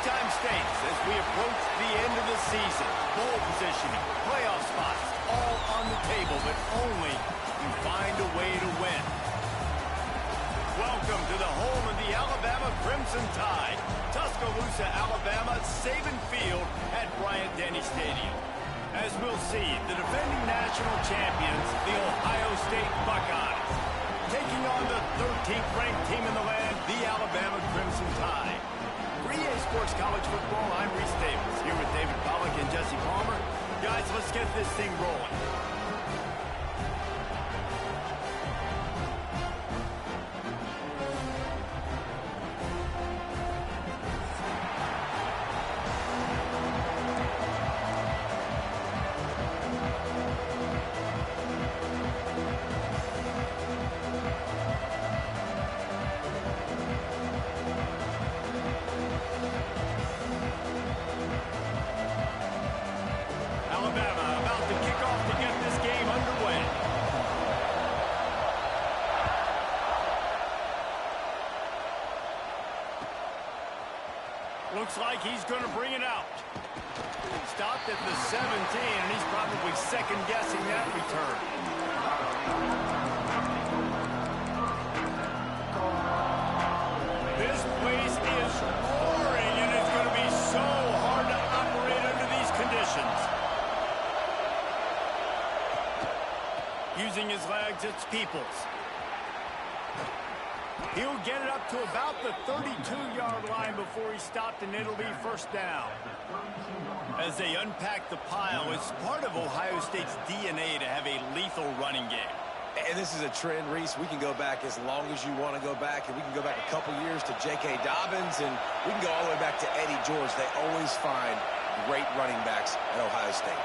time states as we approach the end of the season. Bowl positioning, playoff spots, all on the table, but only you find a way to win. Welcome to the home of the Alabama Crimson Tide. Tuscaloosa, Alabama, Saban Field at Bryant-Denny Stadium. As we'll see, the defending national champions, the Ohio State Buckeyes, taking on the 13th ranked team in the land, the Alabama Crimson Tide. For EA Sports College Football, I'm Reese Davis, here with David Pollack and Jesse Palmer. Guys, let's get this thing rolling. Looks like he's going to bring it out. Stopped at the 17, and he's probably second-guessing that return. This place is roaring, and it's going to be so hard to operate under these conditions. Using his legs, it's Peoples. He'll get it up to about the 32-yard line before he stopped, and it'll be first down. As they unpack the pile, it's part of Ohio State's DNA to have a lethal running game. And this is a trend, Reese. We can go back as long as you want to go back, and we can go back a couple years to J.K. Dobbins, and we can go all the way back to Eddie George. They always find great running backs at Ohio State.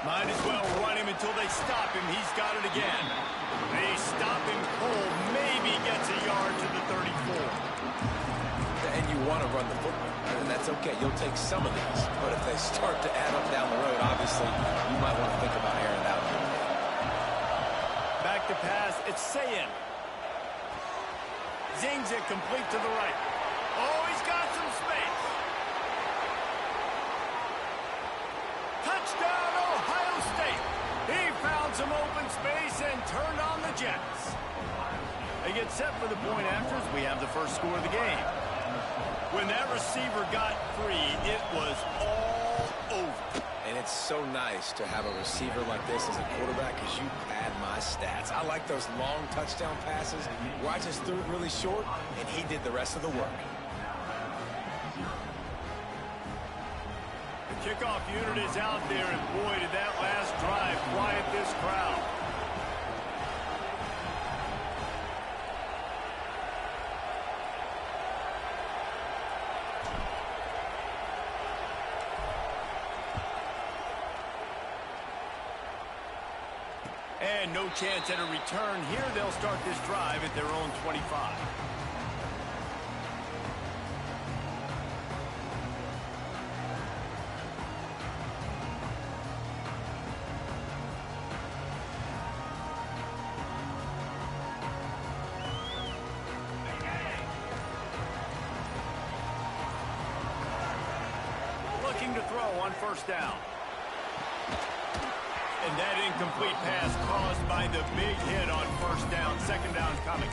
Might as well run him until they stop him. He's got it again. They stop him cold. Maybe gets a yard to the 34. And you want to run the football, and that's okay. You'll take some of these. But if they start to add up down the road, obviously, you might want to think about airing it out. Back to pass. It's Sayin. Zings it complete to the right. Oh, he's got some space. Touchdown, Ohio State. He found some open space and turned on the Jets. They get set for the point afters. We have the first score of the game. When that receiver got free, it was all over. And it's so nice to have a receiver like this as a quarterback because you pad my stats. I like those long touchdown passes where I just threw it really short, and he did the rest of the work. Kickoff unit is out there, and boy, did that last drive quiet this crowd. And no chance at a return here. They'll start this drive at their own 25. Looking to throw on first down. And that incomplete pass caused by the big hit on first down. Second down coming.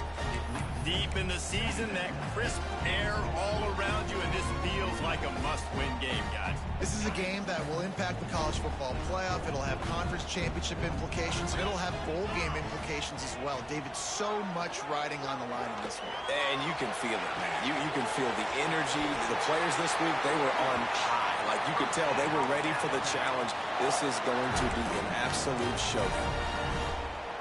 Deep in the season, that crisp air all around you, and this feels like a must-win game, guys. This is a game that will impact the college football playoff. It'll have conference championship implications, and it'll have bowl game implications as well. David, so much riding on the line in this one. And you can feel it, man. You can feel the energy. The players this week, they were on high. Like you could tell they were ready for the challenge. This is going to be an absolute showdown.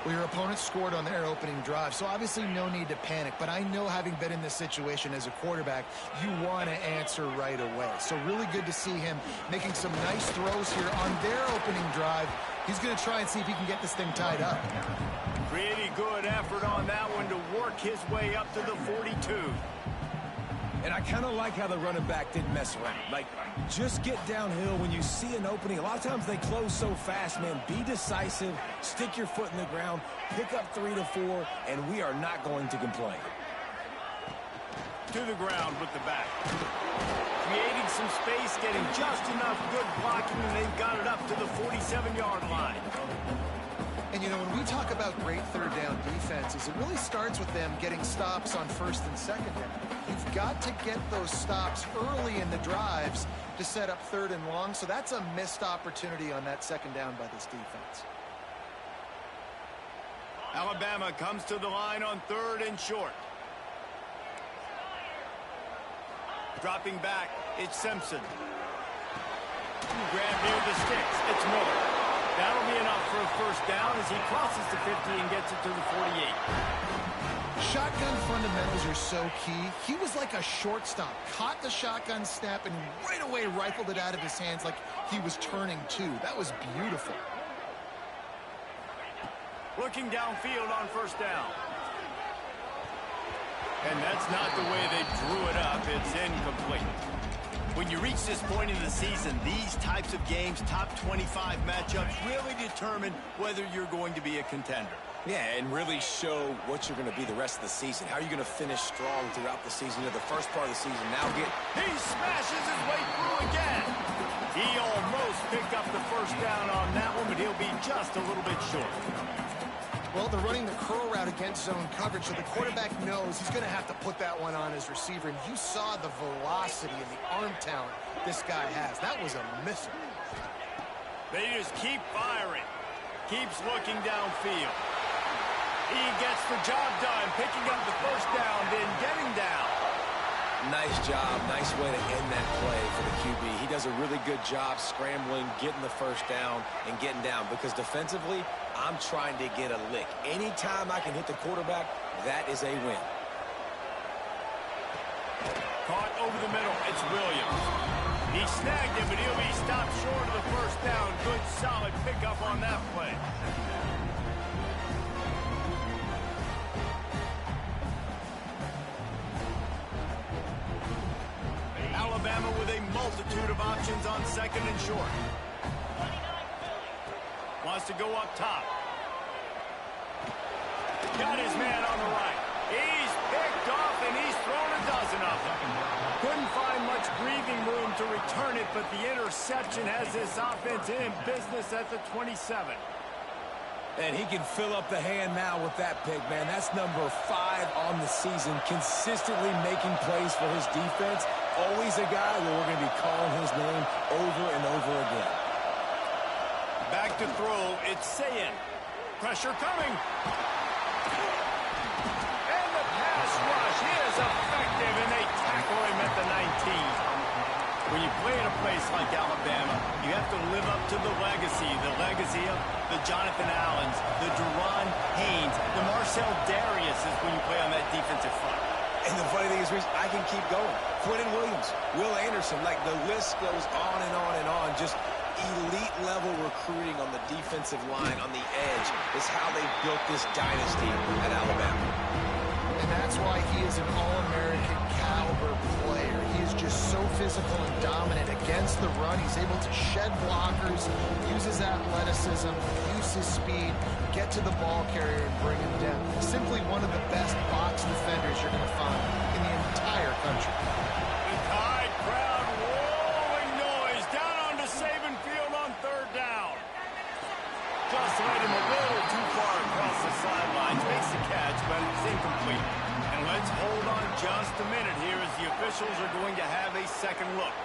Well, your opponent scored on their opening drive, so obviously no need to panic. But I know, having been in this situation as a quarterback, you want to answer right away. So really good to see him making some nice throws here on their opening drive. He's going to try and see if he can get this thing tied up. Pretty good effort on that one to work his way up to the 42. And I kind of like how the running back didn't mess around. Like, just get downhill when you see an opening. A lot of times they close so fast, man. Be decisive, stick your foot in the ground, pick up 3 to 4, and we are not going to complain. To the ground with the back. Creating some space, getting just enough good blocking, and they've got it up to the 47-yard line. And, you know, when we talk about great third down defenses, it really starts with them getting stops on first and second down. You've got to get those stops early in the drives to set up third and long, so that's a missed opportunity on that second down by this defense. Alabama comes to the line on third and short. Dropping back, it's Simpson. Grab near the sticks, it's Miller. That'll be enough for a first down as he crosses the 50 and gets it to the 48. Shotgun fundamentals are so key. He was like a shortstop, caught the shotgun snap and right away rifled it out of his hands like he was turning two. That was beautiful. Looking downfield on first down. And that's not the way they drew it up. It's incomplete. When you reach this point in the season, these types of games, top 25 matchups, really determine whether you're going to be a contender. Yeah, and really show what you're going to be the rest of the season. How are you going to finish strong throughout the season? You know, the first part of the season, now get... He smashes his way through again. He almost picked up the first down on that one, but he'll be just a little bit short. Well, they're running the curl route against zone coverage, so the quarterback knows he's going to have to put that one on his receiver. And you saw the velocity and the arm talent this guy has. That was a missile. They just keep firing. Keeps looking downfield. He gets the job done, picking up the first down, then getting down. Nice job. Nice way to end that play for the QB. He does a really good job scrambling, getting the first down, and getting down. Because defensively, I'm trying to get a lick. Anytime I can hit the quarterback, that is a win. Caught over the middle. It's Williams. He snagged him, but he'll be stopped short of the first down. Good, solid pickup on that play. Alabama with a multitude of options on second and short. Wants to go up top. Got his man on the right. He's picked off and he's thrown a dozen of them. Couldn't find much breathing room to return it, but the interception has this offense in business at the 27. And he can fill up the hand now with that pick, man. That's number 5 on the season, consistently making plays for his defense. Always a guy where we're going to be calling his name over and over again. Back to throw, it's Sayin. Pressure coming. And the pass rush is effective, and they tackle him at the 19. When you play in a place like Alabama, you have to live up to the legacy of the Jonathan Allens, the Deron Haynes, the Marcel Darius is when you play on that defensive front. And the funny thing is, Reese, I can keep going. Quentin Williams, Will Anderson, like the list goes on and on and on. Just elite level recruiting on the defensive line, on the edge, is how they built this dynasty at Alabama. And that's why he is an All-American caliber player. He is just so physical and dominant against the run. He's able to shed blockers, use his athleticism, use his speed, get to the ball carrier and bring him down. Simply one of the best box defenders you're going to find in the entire country. The Tide crowd rolling noise down onto Saban Field on third down. Just led him a little too far across the sidelines. Makes the catch, but it's incomplete. And let's hold on just a minute here as the officials are going to have a second look.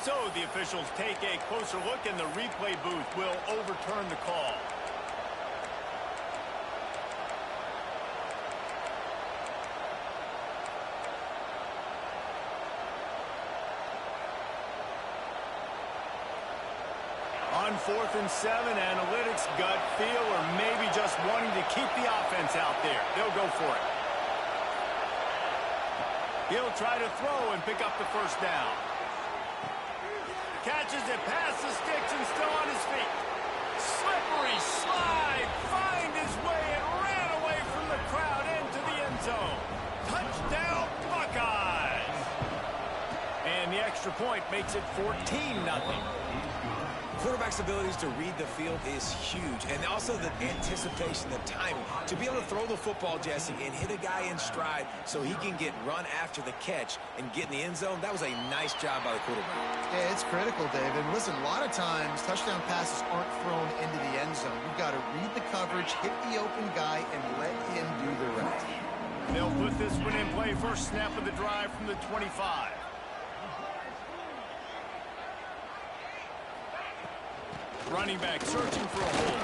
So the officials take a closer look, and the replay booth will overturn the call. On 4th and 7, analytics, gut feel, or maybe just wanting to keep the offense out there. They'll go for it. He'll try to throw and pick up the first down. Catches it past the sticks and still on his feet. Slipped slippery slide, find his way and ran away from the crowd into the end zone. Touchdown, Buckeyes! And the extra point makes it 14-0. Quarterback's abilities to read the field is huge, and also the anticipation, the timing. To be able to throw the football, Jesse, and hit a guy in stride so he can get run after the catch and get in the end zone, that was a nice job by the quarterback. Yeah, it's critical, David. Listen, a lot of times touchdown passes aren't thrown into the end zone. You've got to read the coverage, hit the open guy, and let him do the rest. They'll put this one in play. First snap of the drive from the 25. Running back searching for a hole.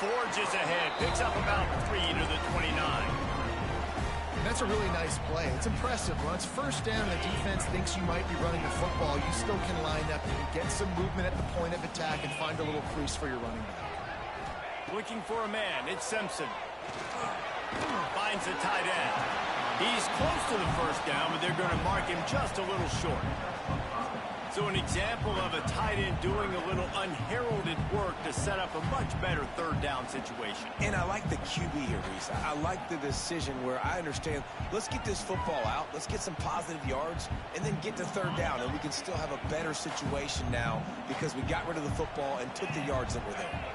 Forges ahead. Picks up about 3 to the 29. That's a really nice play. It's impressive. When it's first down and the defense thinks you might be running the football, you still can line up and get some movement at the point of attack and find a little crease for your running back. Looking for a man. It's Simpson. Finds a tight end. He's close to the first down, but they're going to mark him just a little short. So an example of a tight end doing a little unheralded work to set up a much better third down situation. And I like the QB here, Reese. I like the decision where I understand, let's get this football out, let's get some positive yards, and then get to third down, and we can still have a better situation now because we got rid of the football and took the yards that were there.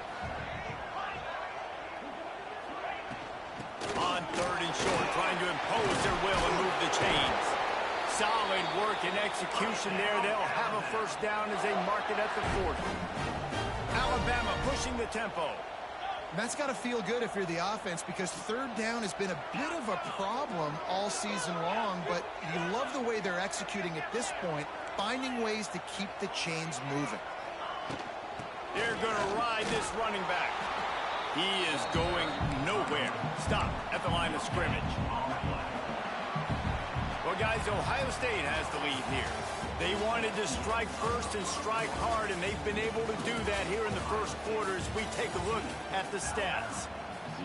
On third and short, trying to impose their will and move the chains. Solid work and execution there. They'll have a first down as they mark it at the 40. Alabama pushing the tempo. That's got to feel good if you're the offense because third down has been a bit of a problem all season long, but you love the way they're executing at this point, finding ways to keep the chains moving. They're going to ride this running back. He is going nowhere. Stop at the line of scrimmage. Well, guys, Ohio State has the lead here. They wanted to strike first and strike hard, and they've been able to do that here in the first quarter as we take a look at the stats.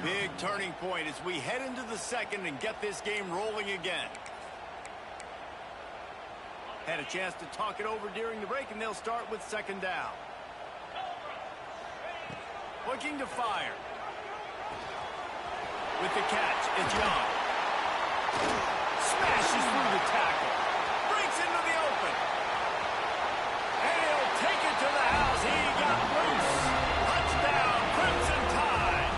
Big turning point as we head into the second and get this game rolling again. Had a chance to talk it over during the break, and they'll start with second down. Looking to fire. With the catch, it's Young. Smashes through the tackle. Breaks into the open. And he'll take it to the house. He got loose. Touchdown, Crimson Tide.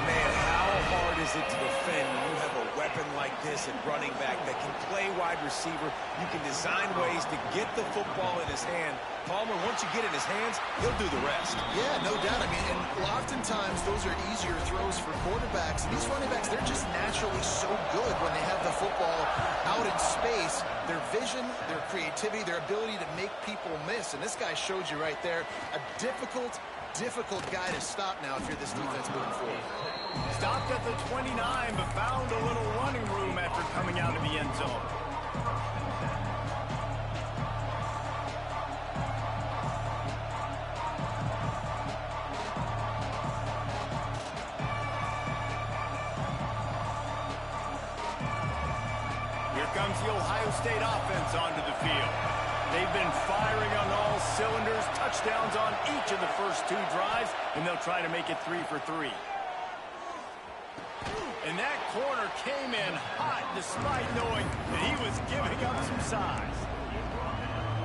Man, how hard is it to defend when you have a weapon like this at running back that can play wide receiver? You can design ways to get the football in his hand. Palmer, once you get it in his hands, he'll do the rest. Yeah, no doubt. I mean, and oftentimes those are easier throws for quarterbacks. And these running backs, they're just naturally so good when they have the football out in space. Their vision, their creativity, their ability to make people miss. And this guy showed you right there, a difficult guy to stop now if you're this defense moving forward. Stopped at the 29, but found a little running room after coming out of the end zone. Comes the Ohio State offense onto the field. They've been firing on all cylinders, touchdowns on each of the first 2 drives, and they'll try to make it 3 for 3. And that corner came in hot despite knowing that he was giving up some size.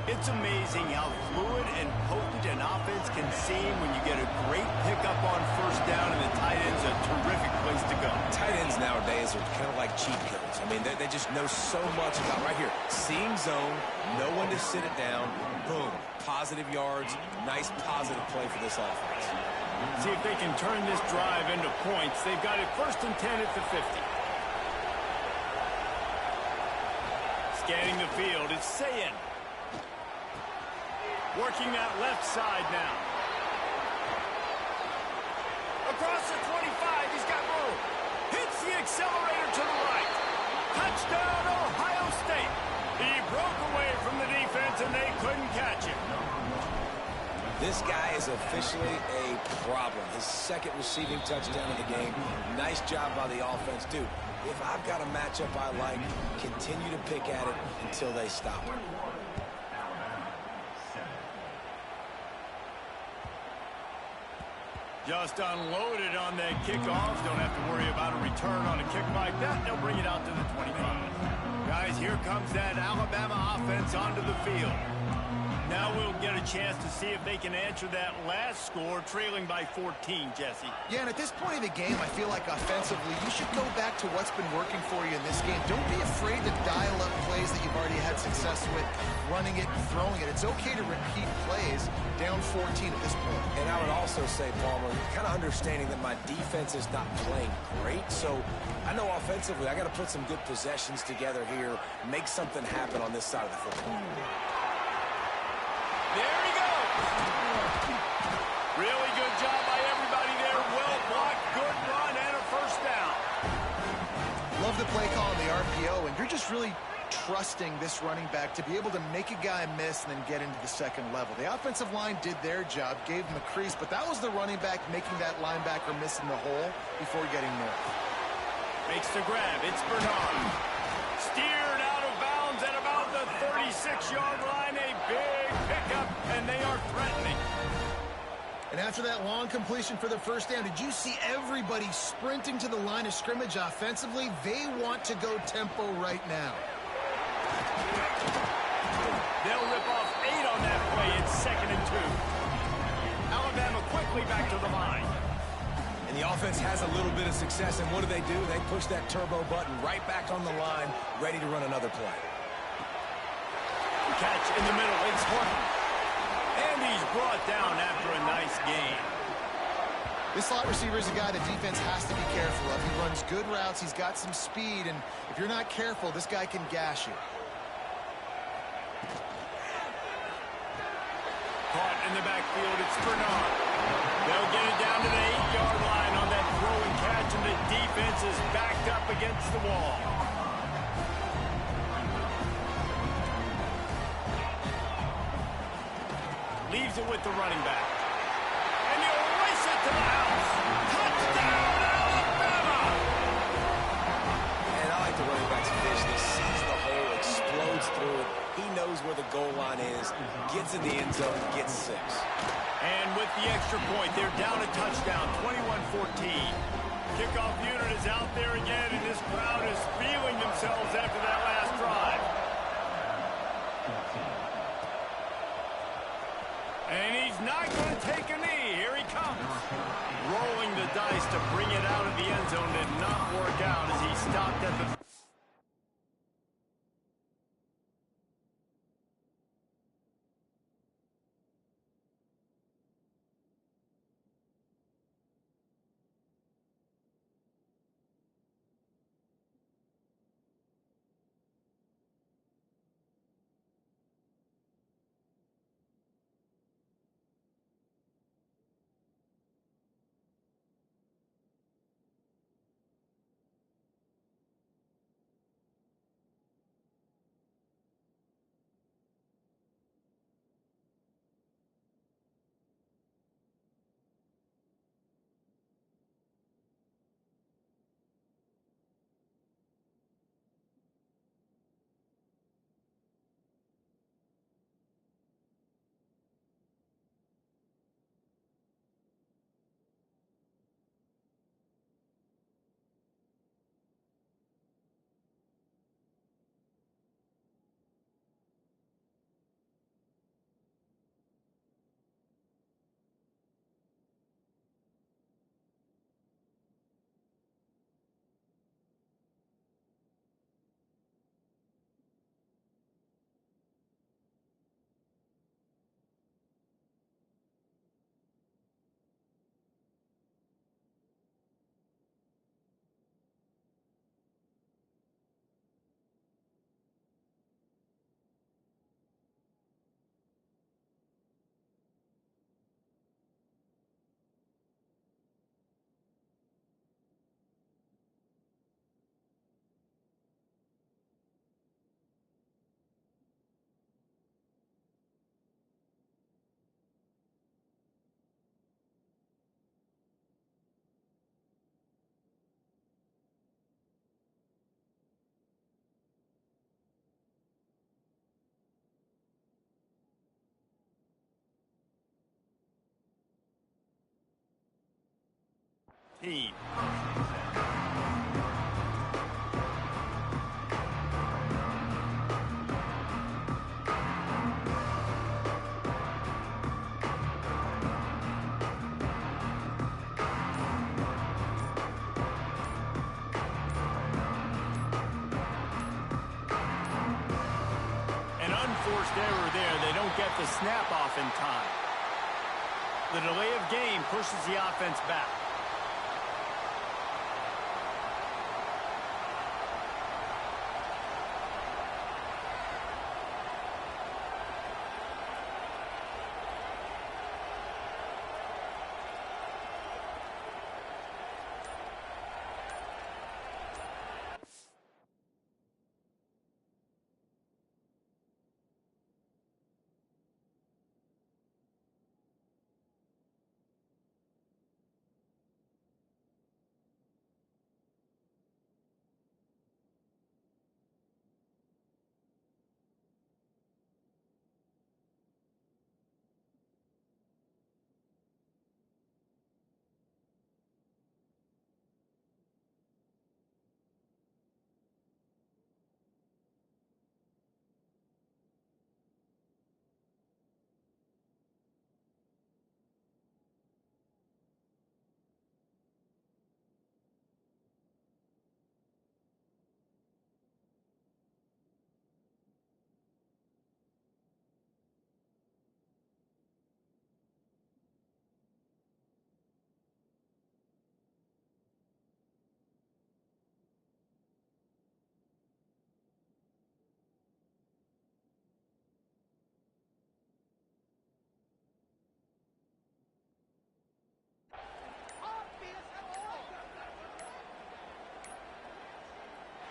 It's amazing how fluid and potent an offense can seem when you get a great pickup on first down, and the tight end's a terrific place to go. Tight ends nowadays are kind of like cheat codes. I mean, they just know so much about right here. Seeing zone, know when to sit it down, boom, positive yards, nice positive play for this offense. See if they can turn this drive into points. They've got it first and 10 at the 50. Scanning the field, it's Sayin. Working that left side now. Across the 25, he's got room. Hits the accelerator to the right. Touchdown, Ohio State. He broke away from the defense, and they couldn't catch him. This guy is officially a problem. His second receiving touchdown of the game. Nice job by the offense. Dude, if I've got a matchup I like, continue to pick at it until they stop it. Just unloaded on that kickoff. Don't have to worry about a return on a kick like that. They'll bring it out to the 25. Guys, here comes that Alabama offense onto the field. Now we'll get a chance to see if they can answer that last score, trailing by 14, Jesse. Yeah, and at this point in the game, I feel like offensively, you should go back to what's been working for you in this game. Don't be afraid to dial up plays that you've already had success with, running it and throwing it. It's okay to repeat plays down 14 at this point. And I would also say, Palmer, kind of understanding that my defense is not playing great, so I know offensively I got to put some good possessions together here, make something happen on this side of the football. There he goes. Really good job by everybody there. Well blocked, good run, and a first down. Love the play call on the RPO, and you're just really trusting this running back to be able to make a guy miss and then get into the second level. The offensive line did their job, gave him a crease, but that was the running back making that linebacker miss in the hole before getting north. Makes the grab. It's Bernard. Steered out of bounds at about the 36-yard line. A big pickup, and they are threatening. And after that long completion for the first down, did you see everybody sprinting to the line of scrimmage offensively? They want to go tempo right now. They'll rip off 8 on that play. It's 2nd and 2. Alabama quickly back to the line. And the offense has a little bit of success, and what do? They push that turbo button right back on the line, ready to run another play. Catch in the middle. It's Horton. And he's brought down after a nice gain. This slot receiver is a guy the defense has to be careful of. He runs good routes. He's got some speed, and if you're not careful, this guy can gash you. Caught in the backfield, it's Bernard. They'll get it down to the 8-yard line on that throw and catch, and the defense is backed up against the wall. Leaves it with the running back. And he'll race it to the house. Touchdown, Alabama! And I like the running back's vision. He sees the hole, explodes through it. He knows where the goal line is, gets in the end zone, gets 6. And with the extra point, they're down a touchdown, 21-14. Kickoff unit is out there again, and this crowd is feeling themselves after that last drive. And he's not going to take a knee. Here he comes. Rolling the dice to bring it out of the end zone did not work out as he stopped at the team. Unforced error there. They don't get the snap off in time. The delay of game pushes the offense back.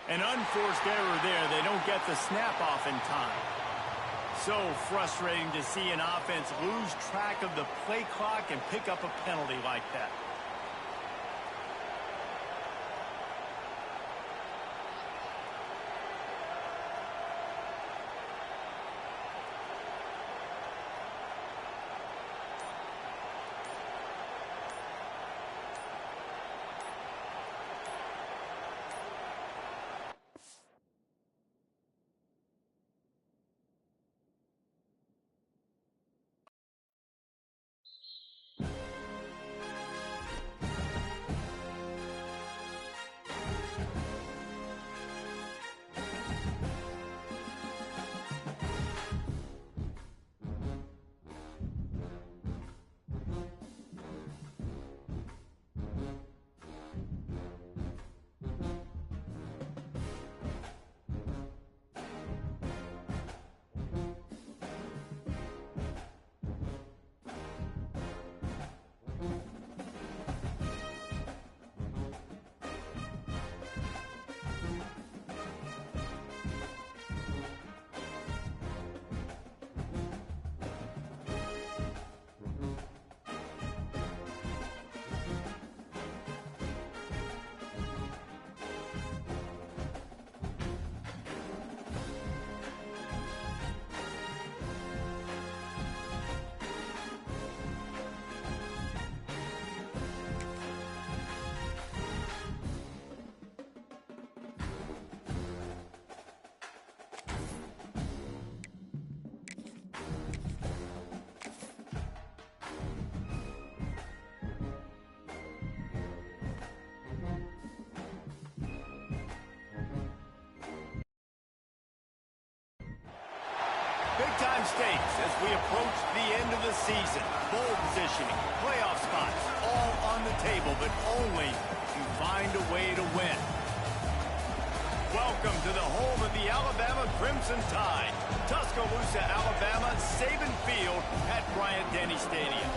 An unforced error there. They don't get the snap off in time. So frustrating to see an offense lose track of the play clock and pick up a penalty like that. Big-time stakes as we approach the end of the season. Bowl positioning, playoff spots, all on the table, but only to find a way to win. Welcome to the home of the Alabama Crimson Tide. Tuscaloosa, Alabama, Saban Field at Bryant-Denny Stadium.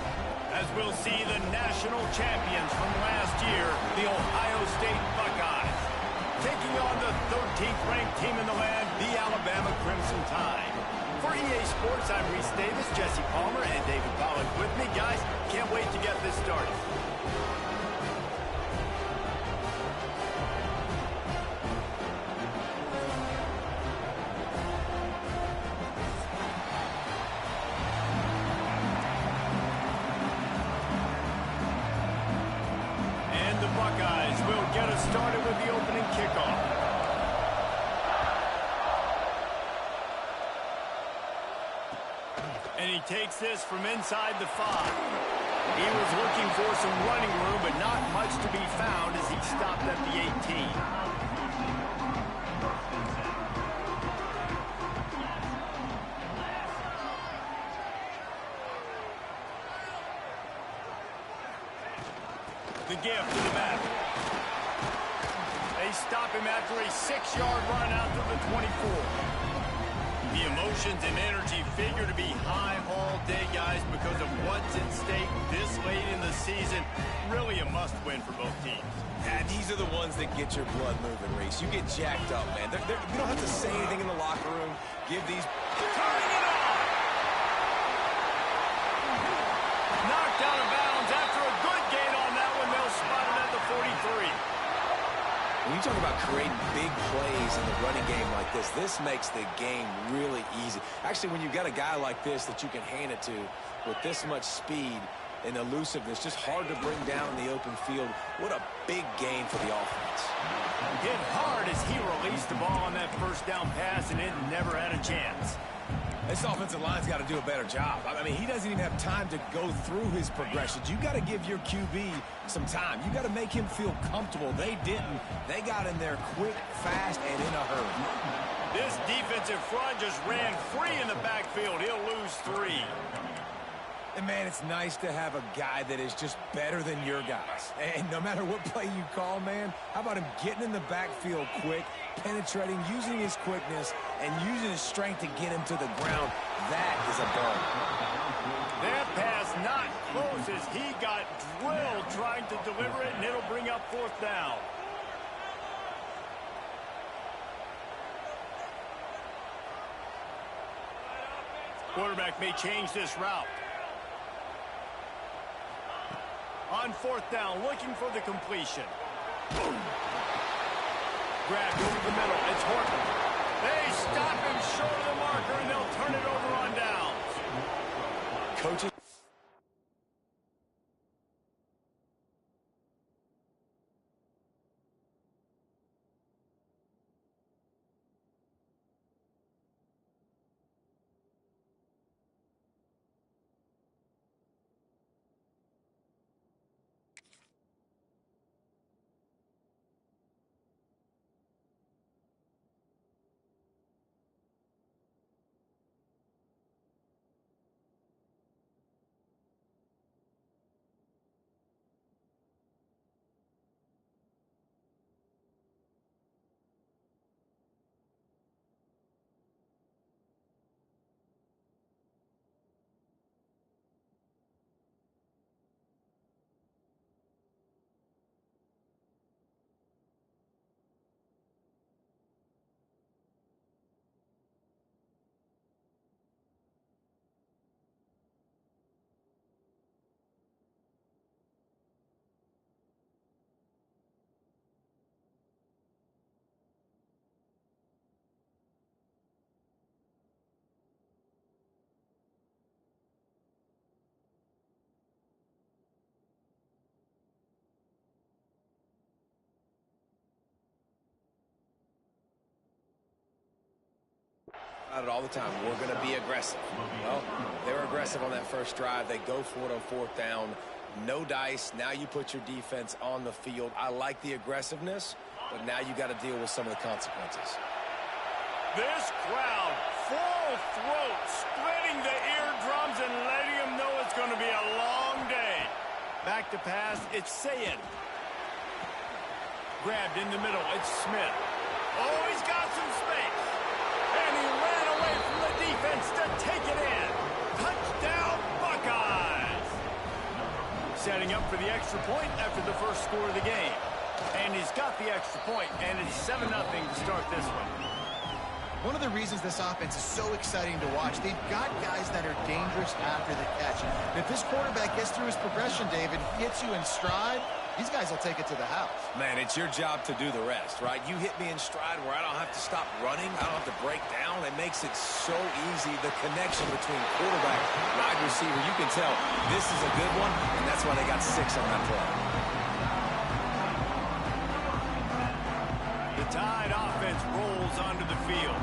As we'll see the national champions from last year, the Ohio State Buckeyes, taking on the 13th ranked team in the land, the Alabama Crimson Tide. For EA Sports, I'm Reese Davis, Jesse Palmer, and David Pollack with me. Guys, can't wait to get this started. And the Buckeyes will get us started with the opening kickoff. And he takes this from inside the 5. He was looking for some running room, but not much to be found as he stopped at the 18. The give to the back. They stop him after a 6-yard run out to the 24. The emotions and energy figure to be high all day, guys, because of what's at stake this late in the season. Really a must-win for both teams. Yeah, these are the ones that get your blood moving, Reese. You get jacked up, man. You don't have to say anything in the locker room. Give these... Turning it on! Knocked out of bounds after a good gain on that one. They'll spot it at the 43. When you talk about creating big plays in the running game like this makes the game really easy. Actually, when you've got a guy like this that you can hand it to with this much speed and elusiveness, just hard to bring down in the open field, what a big gain for the offense. Hit hard as he released the ball on that first down pass, and it never had a chance. This offensive line's got to do a better job. I mean, he doesn't even have time to go through his progressions. You got to give your QB some time. You got to make him feel comfortable. They didn't. They got in there quick, fast, and in a hurry. This defensive front just ran free in the backfield. He'll lose 3. And, man, it's nice to have a guy that is just better than your guys. And no matter what play you call, man, how about him getting in the backfield quick, penetrating, using his quickness, and using his strength to get him to the ground? That is a ball. That pass not close as he got drilled trying to deliver it, and it'll bring up 4th down. Quarterback may change this route. On 4th down, looking for the completion. Grabbed over the middle. It's Horton. They stop him short of the marker, and they'll turn it over on downs. Coaches. It all the time. We're going to be aggressive. Well, they're aggressive on that first drive. They go for it on 4th down. No dice. Now you put your defense on the field. I like the aggressiveness, but now you got to deal with some of the consequences. This crowd, full throat, splitting the eardrums and letting them know it's going to be a long day. Back to pass, it's Sayed. Grabbed in the middle, it's Smith. Oh, he's got some space. And he ran away from the defense to take it in. Touchdown, Buckeyes. Setting up for the extra point after the first score of the game. And he's got the extra point, and it's 7-0 to start this one. One of the reasons this offense is so exciting to watch, they've got guys that are dangerous after the catch. And if this quarterback gets through his progression, David, hits you in stride, these guys will take it to the house. Man, it's your job to do the rest, right? You hit me in stride where I don't have to stop running. I don't have to break down. It makes it so easy. The connection between quarterback, wide receiver, you can tell this is a good one, and that's why they got 6 on that play. Tide offense rolls onto the field.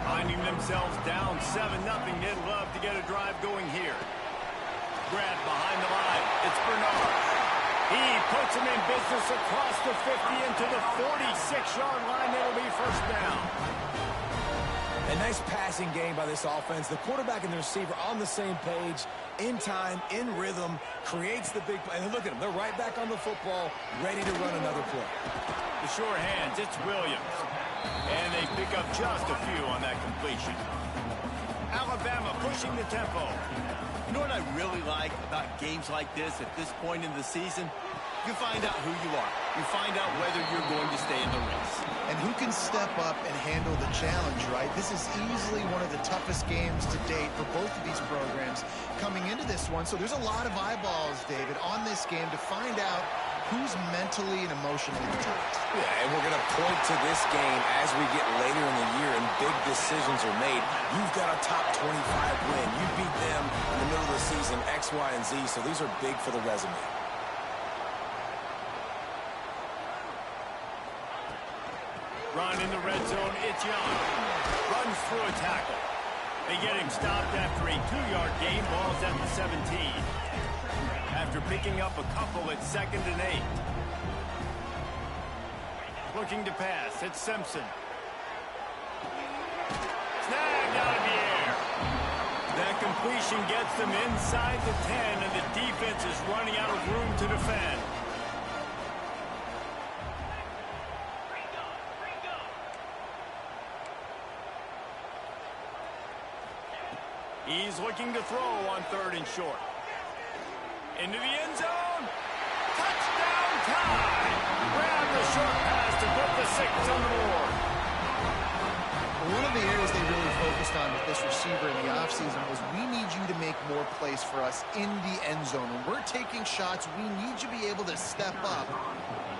Finding themselves down 7-0, they'd love to get a drive going here. Grab behind the line. It's Bernard. He puts him in business across the 50 into the 46-yard line. It'll be first down. A nice passing game by this offense. The quarterback and the receiver on the same page, in time, in rhythm, creates the big play. And look at them. They're right back on the football, ready to run another play. The sure hands, it's Williams. And they pick up just a few on that completion. Alabama pushing the tempo. You know what I really like about games like this at this point in the season? You find out who you are. You find out whether you're going to stay in the race. And who can step up and handle the challenge, right? This is easily one of the toughest games to date for both of these programs coming into this one. So there's a lot of eyeballs, David, on this game to find out who's mentally and emotionally the toughest. Yeah, and we're going to point to this game as we get later in the year and big decisions are made. You've got a top 25 win. You beat them in the middle of the season, X, Y, and Z. So these are big for the resume. Run in the red zone, it's Young. Runs through a tackle. They get him stopped after a 2-yard gain. Ball's at the 17. After picking up a couple at 2nd and 8. Looking to pass, it's Simpson. Snagged out of the air. That completion gets them inside the 10, and the defense is running out of room to defend. He's looking to throw on 3rd and short. Into the end zone. Touchdown Tide. Grab the short pass to put the 6 on the board. One of the areas they really focused on with this receiver in the offseason was we need you to make more plays for us in the end zone. When we're taking shots, we need you to be able to step up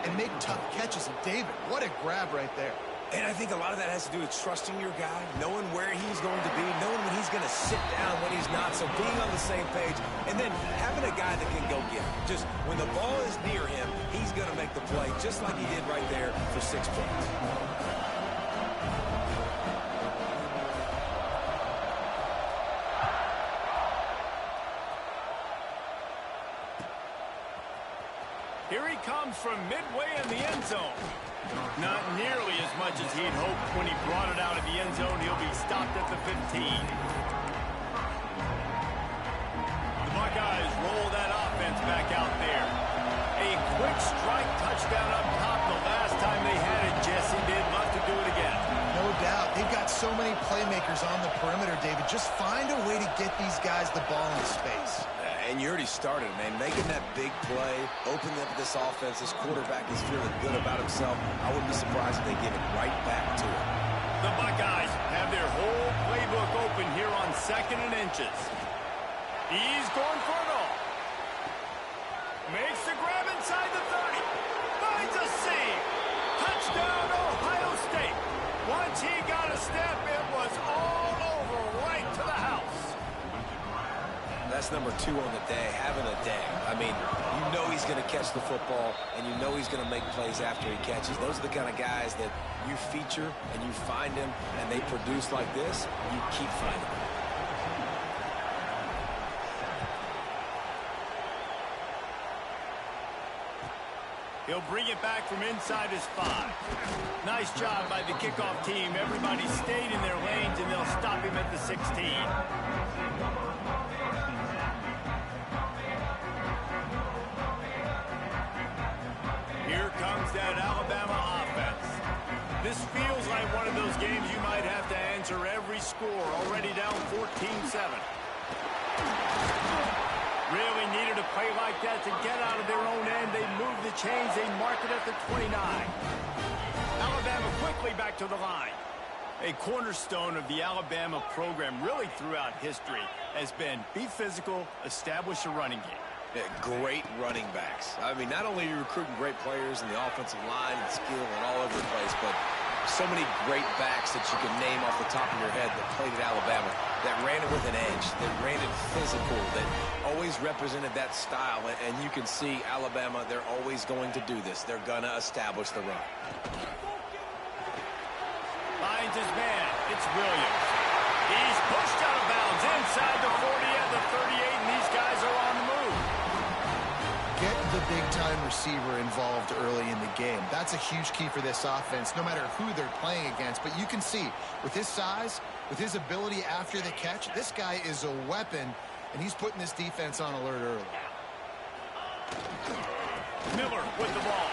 and make tough catches. And David, what a grab right there. And I think a lot of that has to do with trusting your guy, knowing where he's going to be, knowing when he's going to sit down, when he's not. So being on the same page, and then having a guy that can go get him. Just when the ball is near him, he's going to make the play, just like he did right there for 6 points. Here he comes from midway in the end zone. Not nearly as much as he'd hoped when he brought it out of the end zone. He'll be stopped at the 15. The Buckeyes roll that offense back out there. A quick strike touchdown up top. The last time they had it, Jesse, they'd love to do it again. No doubt. They've got so many playmakers on the perimeter, David. Just find a way to get these guys the ball in space. And you already started, man. Making that big play, opening up this offense. This quarterback is feeling good about himself. I wouldn't be surprised if they give it right back to him. The Buckeyes have their whole playbook open here on 2nd and inches. He's going for it all. Makes the grab inside the 30. Finds a seam. Touchdown, Ohio State. Once he got a step, it was all over right to the house. That's number 2 on the day, having a day. I mean, you know he's going to catch the football, and you know he's going to make plays after he catches. Those are the kind of guys that you feature, and you find them, and they produce like this, you keep finding them. He'll bring it back from inside his 5. Nice job by the kickoff team. Everybody stayed in their lanes, and they'll stop him at the 16. Here comes that Alabama offense. This feels like one of those games you might have to answer every score. Already down 14-7. Really needed a play like that to get out of their own end. They move the chains. They mark it at the 29. Alabama quickly back to the line. A cornerstone of the Alabama program really throughout history has been be physical, establish a running game. Yeah, great running backs. I mean, not only are you recruiting great players in the offensive line and skill and all over the place, but so many great backs that you can name off the top of your head that played at Alabama, that ran it with an edge, that ran it physical, that always represented that style. And you can see Alabama, they're always going to do this. They're going to establish the run. Finds his man. It's Williams. He's pushed out of bounds inside the 40 at the 38, and these guys are on the move. Get the big-time receiver involved early in the game. That's a huge key for this offense, no matter who they're playing against. But you can see, with his size, with his ability after the catch, this guy is a weapon, and he's putting this defense on alert early. Miller with the ball.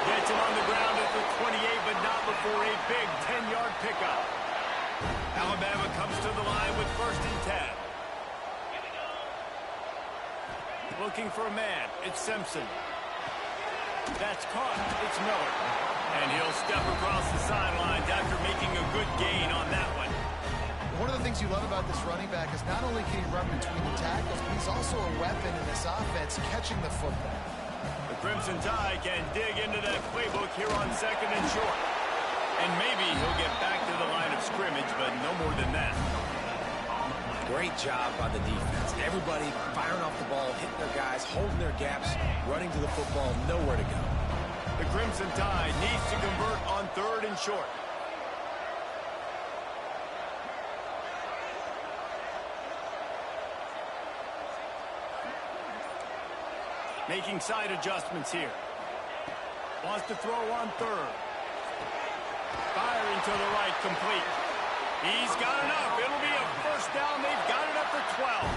Gets him on the ground at the 28, but not before a big 10-yard pickup. Alabama comes to the line with 1st and 10. Looking for a man. It's Simpson. That's caught. It's Miller. And he'll step across the sidelines after making a good gain on that one. One of the things you love about this running back is not only can he run between the tackles, but he's also a weapon in this offense catching the football. The Crimson Tide can dig into that playbook here on 2nd and short. And maybe he'll get back to the line of scrimmage, but no more than that. Great job by the defense. Everybody firing off the ball, hitting their guys, holding their gaps, running to the football, nowhere to go. The Crimson Tide needs to convert on 3rd and short. Making side adjustments here. Wants to throw on 3rd. Firing to the right, complete. He's got enough. It'll be a 1st down. They've got it up for 12.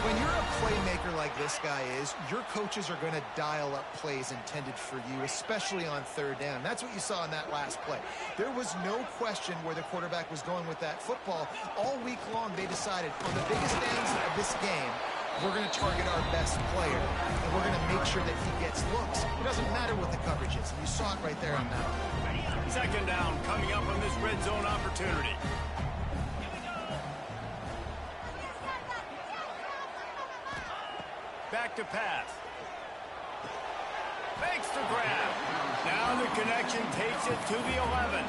When you're a playmaker like this guy is, your coaches are going to dial up plays intended for you, especially on 3rd down. That's what you saw in that last play. There was no question where the quarterback was going with that football. All week long, they decided on the biggest downs of this game, we're going to target our best player, and we're going to make sure that he gets looks. It doesn't matter what the coverage is. You saw it right there on that one. 2nd down coming up on this red zone opportunity. Back to pass. Fakes the grab. Now the connection takes it to the 11.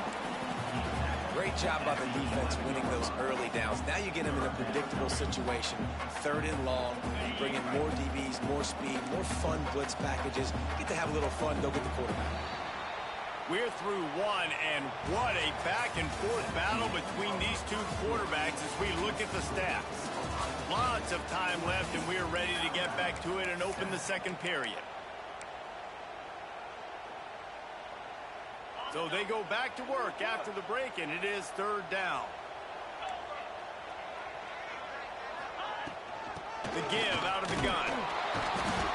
Great job by the defense winning those early downs. Now you get them in a predictable situation. 3rd and long. You bring in more DBs, more speed, more fun blitz packages. Get to have a little fun, go get the quarterback. We're through one, and what a back-and-forth battle between these two quarterbacks as we look at the stats. Lots of time left, and we're ready to get back to it and open the 2nd period. So they go back to work after the break, and it is 3rd down. The give out of the gun.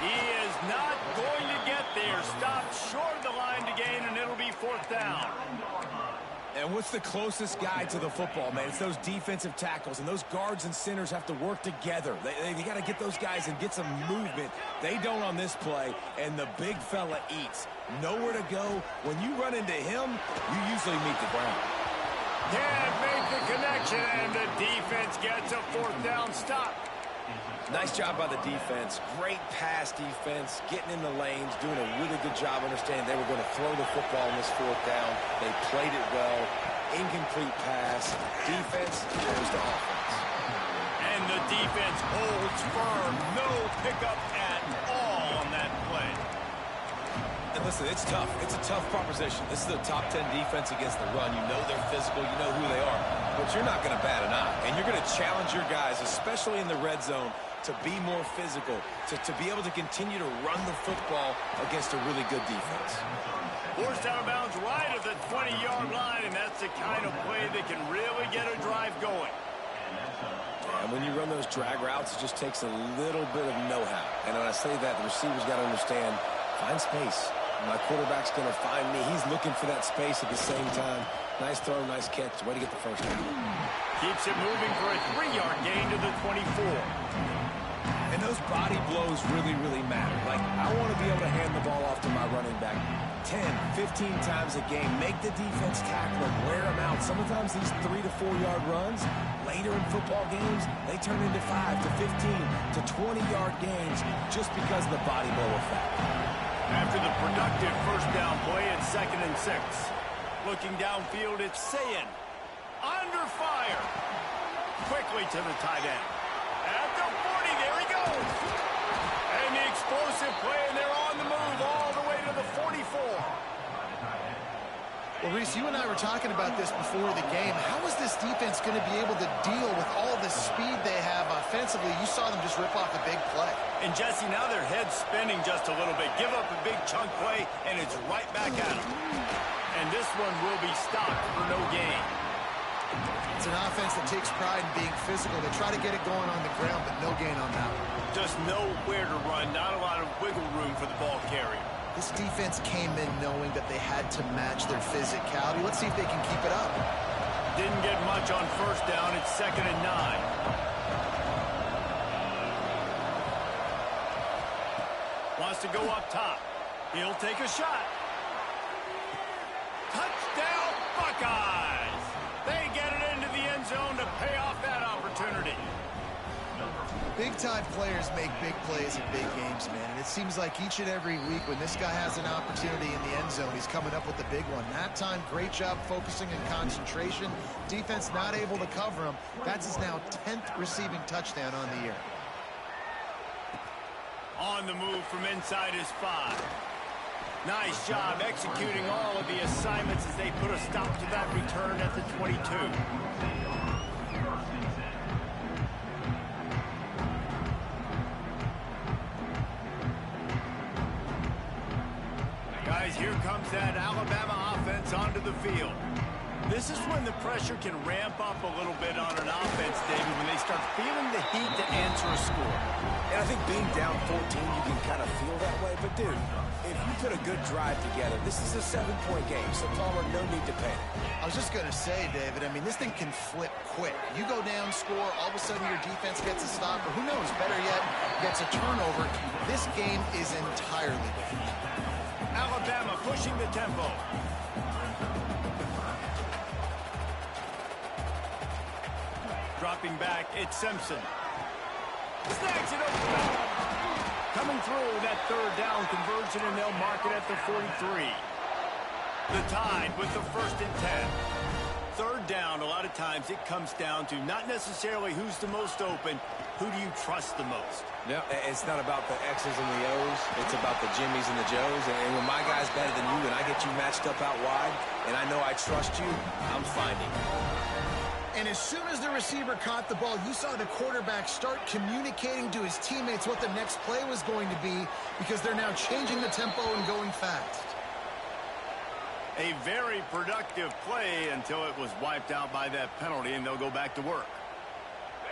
He is not going to get there. Stopped short of the line to gain, and it'll be 4th down. And what's the closest guy to the football, man? It's those defensive tackles, and those guards and centers have to work together. They got to get those guys and get some movement. They don't on this play, and the big fella eats. Nowhere to go. When you run into him, you usually meet the ground. Can't make the connection, and the defense gets a 4th down stop. Nice job by the defense. Great pass defense, getting in the lanes, doing a really good job understanding they were going to throw the football in this 4th down. They played it well. Incomplete pass. Defense goes to offense. And the defense holds firm. No pickup at all on that play. And listen, it's tough. It's a tough proposition. This is a top 10 defense against the run. You know they're physical. You know who they are. But you're not going to bat an eye. And you're going to challenge your guys, especially in the red zone, to be more physical, to be able to continue to run the football against a really good defense. Forced out of bounds right at the 20-yard line, and that's the kind of play that can really get a drive going. And when you run those drag routes, it just takes a little bit of know-how. And when I say that, the receiver's got to understand, find space. My quarterback's going to find me. He's looking for that space at the same time. Nice throw, nice catch. Way to get the 1st down. Keeps it moving for a 3-yard gain to the 24. And those body blows really, really matter. Like, I want to be able to hand the ball off to my running back 10, 15 times a game. Make the defense tackle them, wear them out. Sometimes these 3 to 4 yard runs, later in football games, they turn into 5 to 15 to 20-yard gains just because of the body blow effect. After the productive 1st down play, it's 2nd and 6. Looking downfield, it's Sayin. Under fire. Quickly to the tight end. At the 40, there he goes. And the explosive play, and they're on the move all the way to the 44. Well, Reese, you and I were talking about this before the game. How is this defense going to be able to deal with all the speed they have offensively? You saw them just rip off a big play. And, Jesse, now their head's spinning just a little bit. Give up a big chunk play, and it's right back at them. And this one will be stopped for no gain. It's an offense that takes pride in being physical. They try to get it going on the ground, but no gain on that one. Just nowhere to run, not a lot of wiggle room for the ball carrier. This defense came in knowing that they had to match their physicality. Let's see if they can keep it up. Didn't get much on first down. It's 2nd and 9. Wants to go up top. He'll take a shot. Touchdown, Buckeyes! They get it into the end zone to pay off that opportunity. Big-time players make big plays in big games, man. And it seems like each and every week when this guy has an opportunity in the end zone, he's coming up with the big one. That time, great job focusing and concentration. Defense not able to cover him. That's his now 10th receiving touchdown on the year. On the move from inside his 5. Nice job executing all of the assignments as they put a stop to that return at the 22. Guys, here comes that Alabama offense onto the field. This is when the pressure can ramp up a little bit on an offense, David, when they start feeling the heat to answer a score. And I think being down 14, you can kind of feel that way. But, dude, if you put a good drive together, this is a 7-point game, so Palmer, no need to panic. I was just going to say, David, I mean, this thing can flip quick. You go down, score, all of a sudden your defense gets a stop, or who knows, better yet, gets a turnover. This game is entirely different. Alabama pushing the tempo. Dropping back, it's Simpson. Snags it over. Coming through that 3rd down conversion, and they'll mark it at the 43. The Tide with the 1st and 10. 3rd down, a lot of times it comes down to not necessarily who's the most open, who do you trust the most? No, it's not about the X's and the O's. It's about the Jimmies and the Joes. And when my guy's better than you and I get you matched up out wide, and I know I trust you, I'm finding it. And as soon as the receiver caught the ball, you saw the quarterback start communicating to his teammates what the next play was going to be, because they're now changing the tempo and going fast. A very productive play until it was wiped out by that penalty, and they'll go back to work.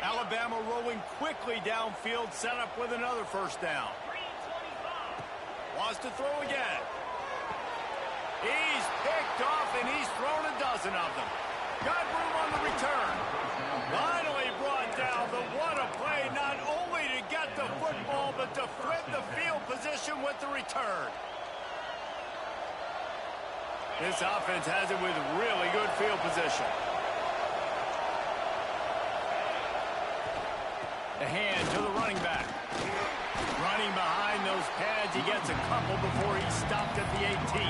Alabama rolling quickly downfield, set up with another 1st down. Wants to throw again. He's picked off, and he's thrown a dozen of them. Got room on the return. Finally brought down, but what a play, not only to get the football, but to flip the field position with the return. This offense has it with really good field position. The hand to the running back. Running behind those pads, he gets a couple before he's stopped at the 18.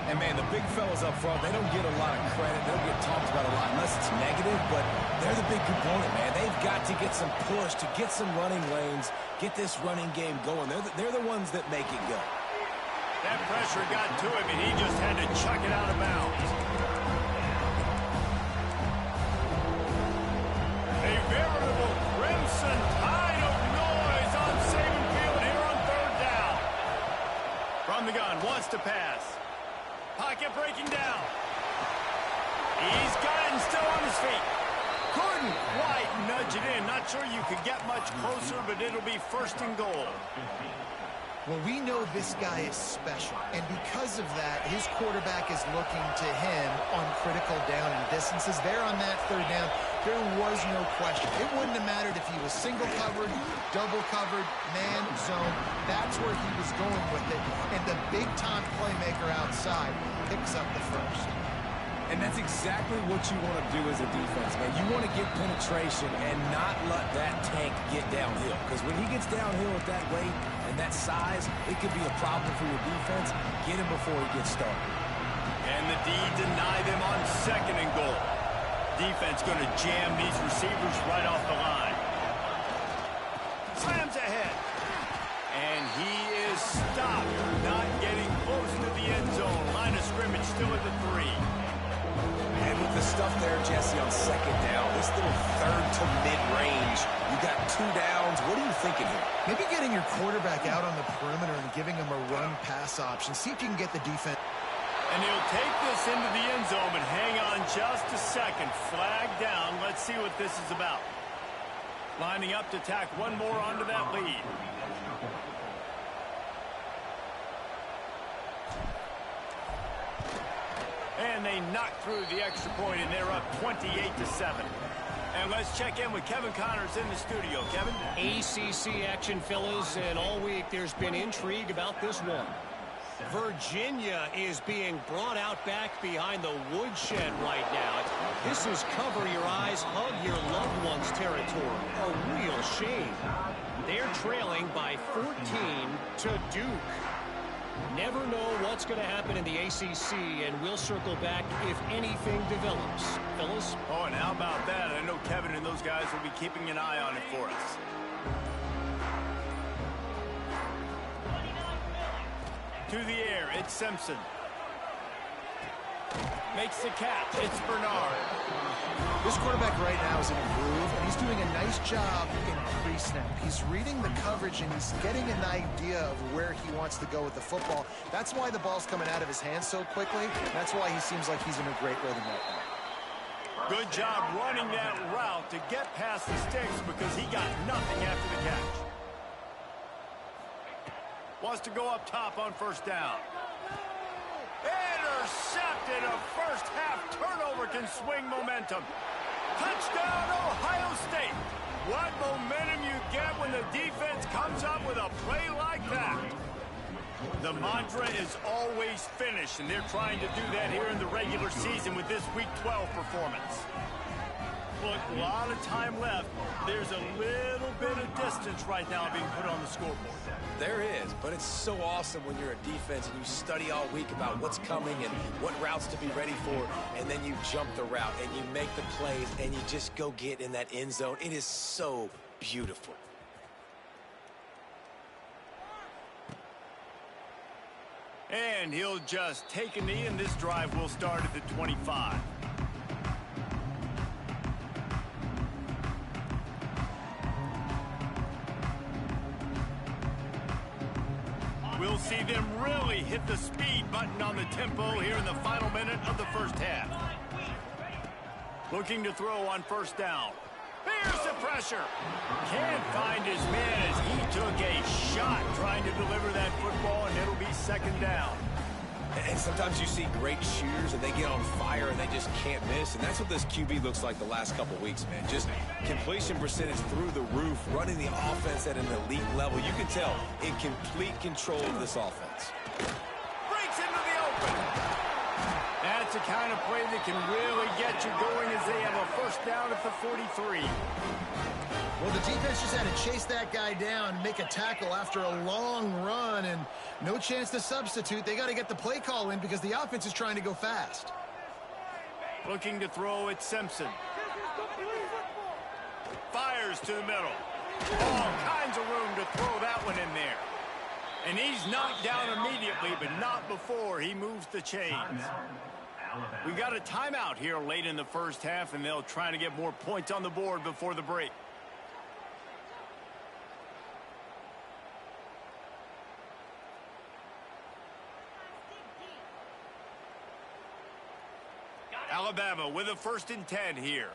And, man, the big fellas up front, they don't get a lot of credit. They don't get talked about a lot unless it's negative, but they're the big component, man. They've got to get some push, to get some running lanes, get this running game going. They're the ones that make it go. That pressure got to him, and he just had to chuck it out of bounds. A veritable crimson tide of noise on Saban Field here on 3rd down. From the gun, wants to pass. Pocket breaking down. He's got it and still on his feet. Couldn't quite nudge it in. Not sure you could get much closer, but it'll be 1st and goal. Well, we know this guy is special, and because of that, his quarterback is looking to him on critical down and distances. There on that 3rd down, there was no question. It wouldn't have mattered if he was single covered, double covered, man, zone. That's where he was going with it, and the big-time playmaker outside picks up the 1st. And that's exactly what you want to do as a defense, man. You want to get penetration and not let that tank get downhill. Because when he gets downhill at that rate and that size, it could be a problem for your defense. Get him before he gets started. And the D deny them on 2nd and goal. Defense going to jam these receivers right off the line. Slams ahead. And he is stopped. Not getting close to the end zone. Line of scrimmage still at the 3. And with the stuff there, Jesse, on second down, this little third to mid-range, you got 2 downs. What are you thinking here? Maybe getting your quarterback out on the perimeter and giving him a run-pass option. See if you can get the defense. And he'll take this into the end zone, but hang on just a second. Flag down. Let's see what this is about. Lining up to tack one more onto that lead. And they knock through the extra point, and they're up 28-7. And let's check in with Kevin Connors in the studio. Kevin? ACC action, fellas, and all week there's been intrigue about this one. Virginia is being brought out back behind the woodshed right now. This is cover your eyes, hug your loved ones territory. A real shame. They're trailing by 14 to Duke. Never know what's going to happen in the ACC, and we'll circle back if anything develops. Fellas? Oh, and how about that? I know Kevin and those guys will be keeping an eye on it for us. To the air, it's Simpson. Makes the catch. It's Bernard. This quarterback right now is in a groove, and he's doing a nice job in pre-snap. He's reading the coverage, and he's getting an idea of where he wants to go with the football. That's why the ball's coming out of his hands so quickly. That's why he seems like he's in a great rhythm right now. Good job running that route to get past the sticks because he got nothing after the catch. Wants to go up top on first down. Intercepted. A first half turnover can swing momentum. Touchdown, Ohio State. What momentum you get when the defense comes up with a play like that. The mantra is always finish, and they're trying to do that here in the regular season with this Week 12 performance. Look, a lot of time left. There's a little bit of distance right now being put on the scoreboard. There is, but it's so awesome when you're a defense and you study all week about what's coming and what routes to be ready for, and then you jump the route and you make the plays and you just go get in that end zone. It is so beautiful. And he'll just take a knee, and this drive will start at the 25. We'll see them really hit the speed button on the tempo here in the final minute of the first half. Looking to throw on first down. Here's the pressure. Can't find his man as he took a shot trying to deliver that football, and it'll be second down. And sometimes you see great shooters and they get on fire and they just can't miss. And that's what this QB looks like the last couple weeks, man. Just completion percentage through the roof, running the offense at an elite level. You can tell in complete control of this offense. Breaks into the open. That's the kind of play that can really get you going as they have a first down at the 43. Well, the defense just had to chase that guy down and make a tackle after a long run, and no chance to substitute. They got to get the play call in because the offense is trying to go fast. Looking to throw at Simpson. Fires to the middle. All kinds of room to throw that one in there. And he's knocked down immediately, but not before he moves the chains. We got a timeout here late in the first half, and they'll try to get more points on the board before the break. Alabama with a 1st and 10 here.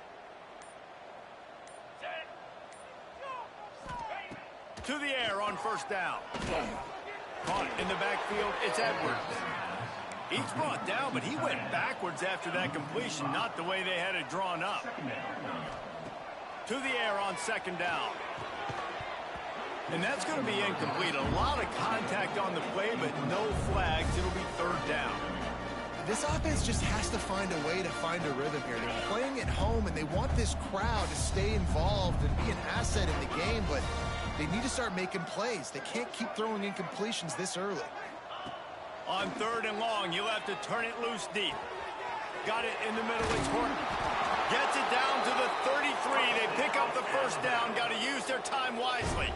To the air on first down. Caught in the backfield, it's Edwards. He's brought down, but he went backwards after that completion, not the way they had it drawn up. To the air on second down. And that's going to be incomplete. A lot of contact on the play, but no flags. It'll be third down. This offense just has to find a way to find a rhythm here. They're playing at home, and they want this crowd to stay involved and be an asset in the game, but they need to start making plays. They can't keep throwing incompletions this early. On 3rd and long, you'll have to turn it loose deep. Got it in the middle, it's Horton. Gets it down to the 33. They pick up the first down. Got to use their time wisely.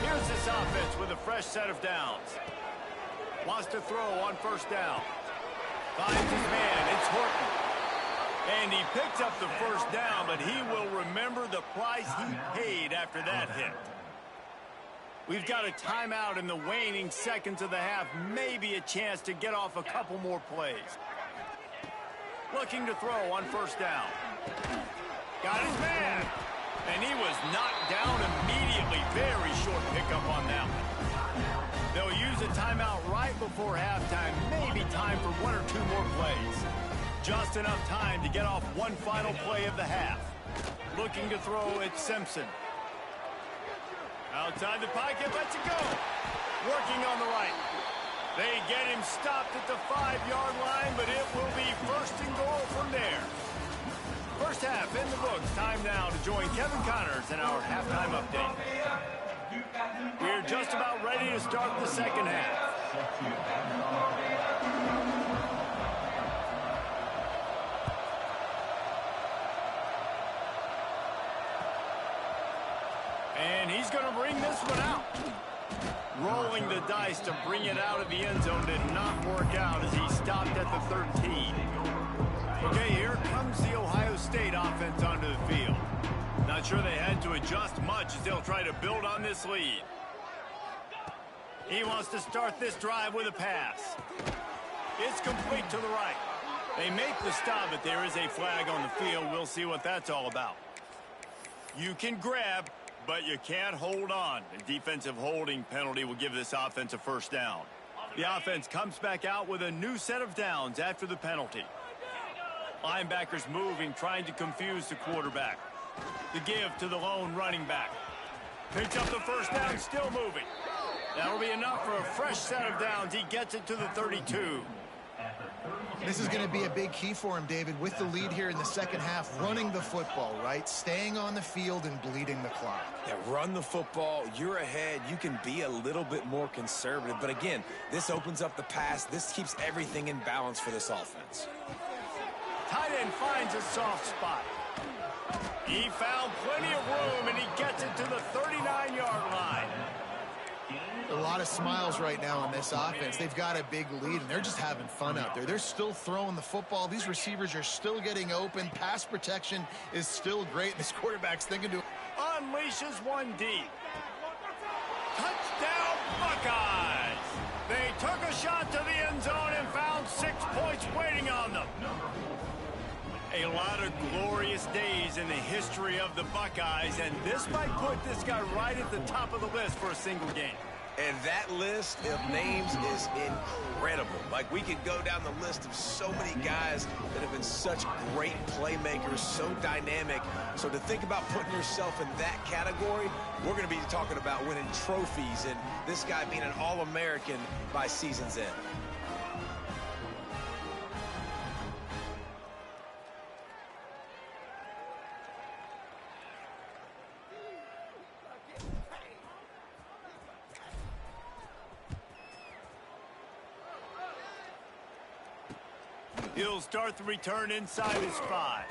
Here's this offense with a fresh set of downs. Wants to throw on first down. Finds his man. It's Horton. And he picked up the first down, but he will remember the price he paid after that hit. We've got a timeout in the waning seconds of the half. Maybe a chance to get off a couple more plays. Looking to throw on first down. Got his man. And he was knocked down immediately. Very short pickup on that one. They'll use a timeout right before halftime. Maybe time for one or two more plays. Just enough time to get off one final play of the half. Looking to throw, it's Simpson. Outside the pocket, lets it go. Working on the right. They get him stopped at the 5-yard line, but it will be first and goal from there. First half in the books. Time now to join Kevin Connors in our halftime update. We're just about ready to start the second half. And he's going to bring this one out. Rolling the dice to bring it out of the end zone did not work out as he stopped at the 13. Okay, here comes the Ohio State offense onto the field. Not sure they had to adjust much as they'll try to build on this lead. He wants to start this drive with a pass. It's complete to the right. They make the stop, but there is a flag on the field. We'll see what that's all about. You can grab, but you can't hold on. A defensive holding penalty will give this offense a first down. The offense comes back out with a new set of downs after the penalty. Linebackers moving, trying to confuse the quarterback. The give to the lone running back. Picks up the first down, still moving. That'll be enough for a fresh set of downs. He gets it to the 32. This is going to be a big key for him, David, with the lead here in the second half, running the football, right? Staying on the field and bleeding the clock. Yeah, run the football. You're ahead. You can be a little bit more conservative. But again, this opens up the pass. This keeps everything in balance for this offense. Tight end finds a soft spot. He found plenty of room, and he gets it to the 39-yard line. A lot of smiles right now on this offense. They've got a big lead, and they're just having fun out there. They're still throwing the football. These receivers are still getting open. Pass protection is still great. This quarterback's thinking to unleashes one deep. Touchdown, Buckeyes! They took a shot to the end zone and found 6 points waiting on them. A lot of glorious days in the history of the Buckeyes, and this might put this guy right at the top of the list for a single game. And that list of names is incredible. Like, we could go down the list of so many guys that have been such great playmakers, so dynamic. So to think about putting yourself in that category, we're going to be talking about winning trophies and this guy being an All-American by season's end. He'll start the return inside his 5.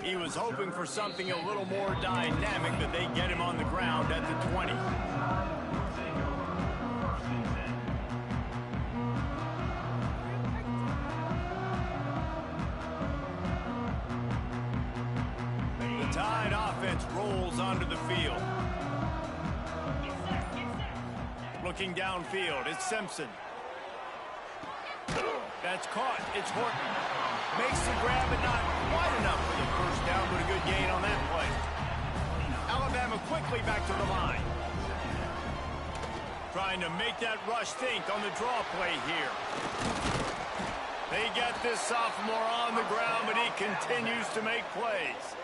He was hoping for something a little more dynamic, but they get him on the ground at the 20. The Tide offense rolls onto the field. Looking downfield, it's Simpson. That's caught. It's Horton. Makes the grab, but not quite enough for the first down, but a good gain on that play. Alabama quickly back to the line. Trying to make that rush think on the draw play here. They get this sophomore on the ground, but he continues to make plays.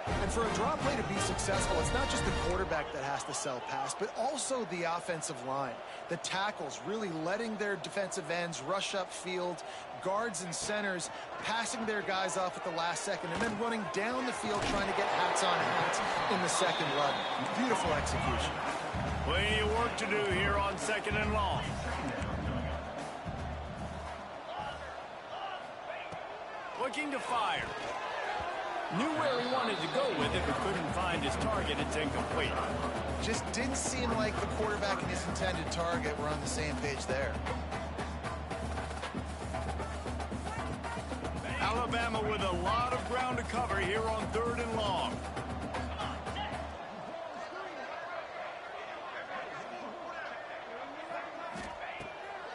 And for a draw play to be successful, it's not just the quarterback that has to sell pass, but also the offensive line. The tackles really letting their defensive ends rush upfield, guards and centers passing their guys off at the last second, and then running down the field trying to get hats on hats in the second run. Beautiful execution. Plenty of work to do here on second and long. Looking to fire. Knew where he wanted to go with it, but couldn't find his target. It's incomplete. Just didn't seem like the quarterback and his intended target were on the same page there. Alabama with a lot of ground to cover here on 3rd and long.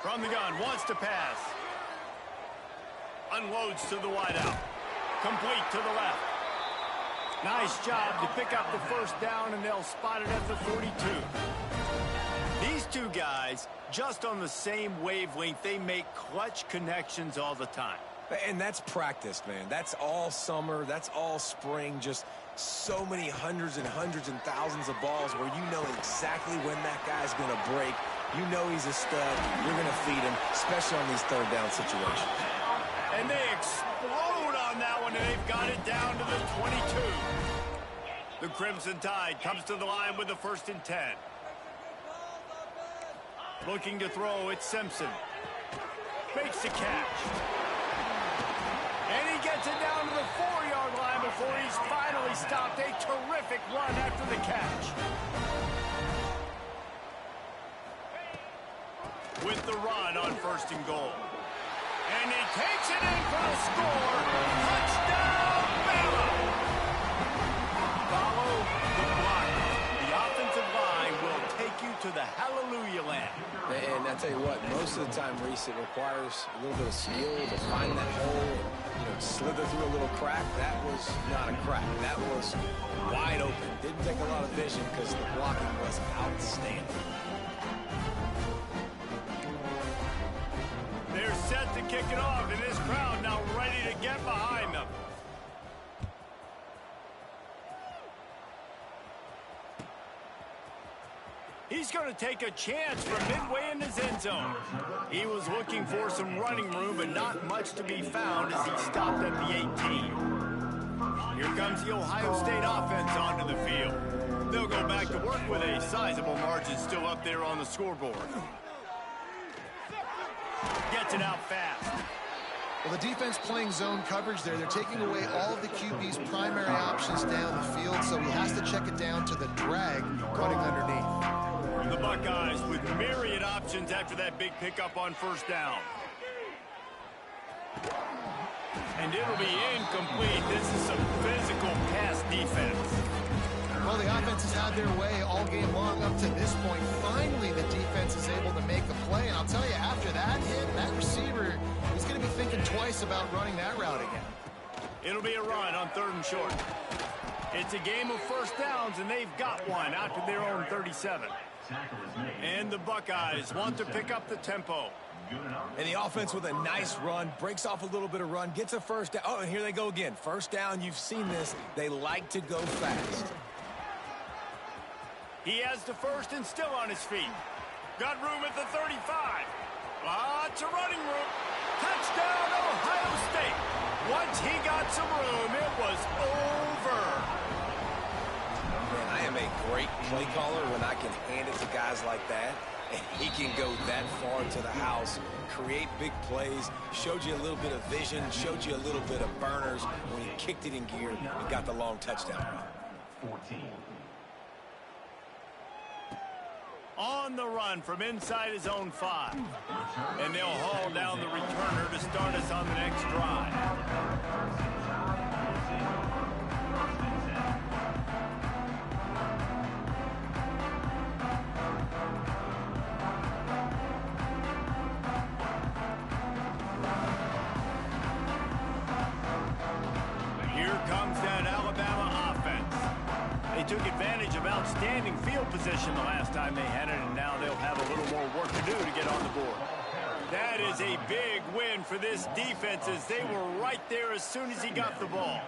From the gun, wants to pass. Unloads to the wideout. Complete to the left. Nice job to pick up the first down, and they'll spot it at the 42. These two guys, just on the same wavelength, they make clutch connections all the time. And that's practice, man. That's all summer. That's all spring. Just so many hundreds and thousands of balls where you know exactly when that guy's going to break. You know he's a stud. You're going to feed him, especially on these 3rd down situations. And they explode on that one, and they've got it down to the 22. The Crimson Tide comes to the line with the 1st and 10. Looking to throw, it's Simpson. Makes the catch. And he gets it down to the 4-yard line before he's finally stopped. A terrific run after the catch. With the run on 1st and goal. And he takes it in for the score. Touchdown, BAMA! Follow the block. The offensive line will take you to the hallelujah land. And I tell you what, most of the time, Reese, it requires a little bit of skill to find that hole and slither through a little crack. That was not a crack. That was wide open. Didn't take a lot of vision because the blocking was outstanding. They're set to kick it off, and this crowd now ready to get behind them. He's going to take a chance from midway in his end zone. He was looking for some running room, but not much to be found as he stopped at the 18. Here comes the Ohio State offense onto the field. They'll go back to work with a sizable margin still up there on the scoreboard. Gets it out fast. Well, the defense playing zone coverage there. They're taking away all of the QB's primary options down the field, so he has to check it down to the drag running underneath. The Buckeyes with myriad options after that big pickup on 1st down. And it'll be incomplete. This is some physical pass defense. Well, the offense has had their way all game long up to this point. Finally, the defense is able to make a play. And I'll tell you, after that hit, that receiver is going to be thinking twice about running that route again. It'll be a run on 3rd and short. It's a game of 1st downs, and they've got one out to their own 37. And the Buckeyes want to pick up the tempo. And the offense with a nice run, breaks off a little bit of run, gets a 1st down. Oh, and here they go again. 1st down, you've seen this. They like to go fast. He has the 1st and still on his feet. Got room at the 35. Lots of running room. Touchdown, Ohio State. Once he got some room, it was over. Man, I am a great play caller when I can hand it to guys like that. And he can go that far to the house, create big plays, showed you a little bit of vision, showed you a little bit of burners when he kicked it in gear and got the long touchdown run. 14. On the run from inside his own 5. And they'll haul down the returner to start us on the next drive. Here comes that Alabama offense. They took advantage of outstanding field position the last time they had it, and now they'll have a little more work to do to get on the board. That is a big win for this defense as they were right there as soon as he got the ball.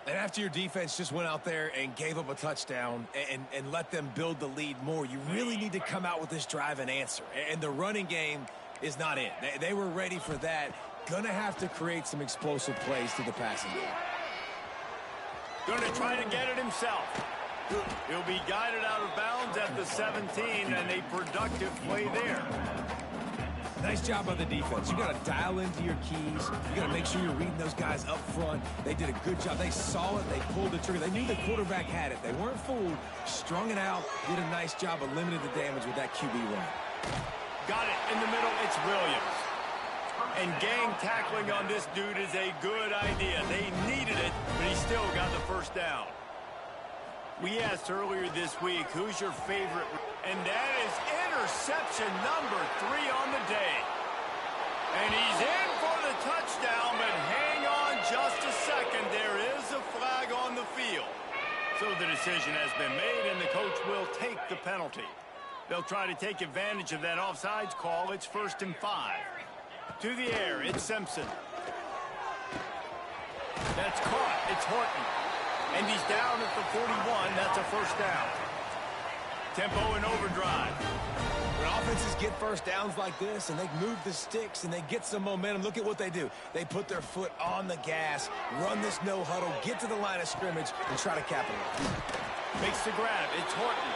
And after your defense just went out there and gave up a touchdown and let them build the lead more, you really need to come out with this drive and answer. And the running game is not it. They were ready for that. Gonna have to create some explosive plays to the passing game. Going to try to get it himself. He'll be guided out of bounds at the 17, and a productive play there. Nice job by the defense. You got to dial into your keys. You got to make sure you're reading those guys up front. They did a good job. They saw it. They pulled the trigger. They knew the quarterback had it. They weren't fooled. Strung it out. Did a nice job of limiting the damage with that QB run. Got it in the middle. It's Williams. And gang tackling on this dude is a good idea. They needed it, but he still got the first down. We asked earlier this week, who's your favorite? And that is interception number 3 on the day. And he's in for the touchdown, but hang on just a second. There is a flag on the field. So the decision has been made, and the coach will take the penalty. They'll try to take advantage of that offsides call. It's 1st and 5. To the air, it's Simpson. That's caught. It's Horton. And he's down at the 41. That's a first down. Tempo and overdrive. When offenses get first downs like this and they move the sticks and they get some momentum, look at what they do. They put their foot on the gas, run this no huddle, get to the line of scrimmage, and try to capitalize. Makes the grab. It's Horton.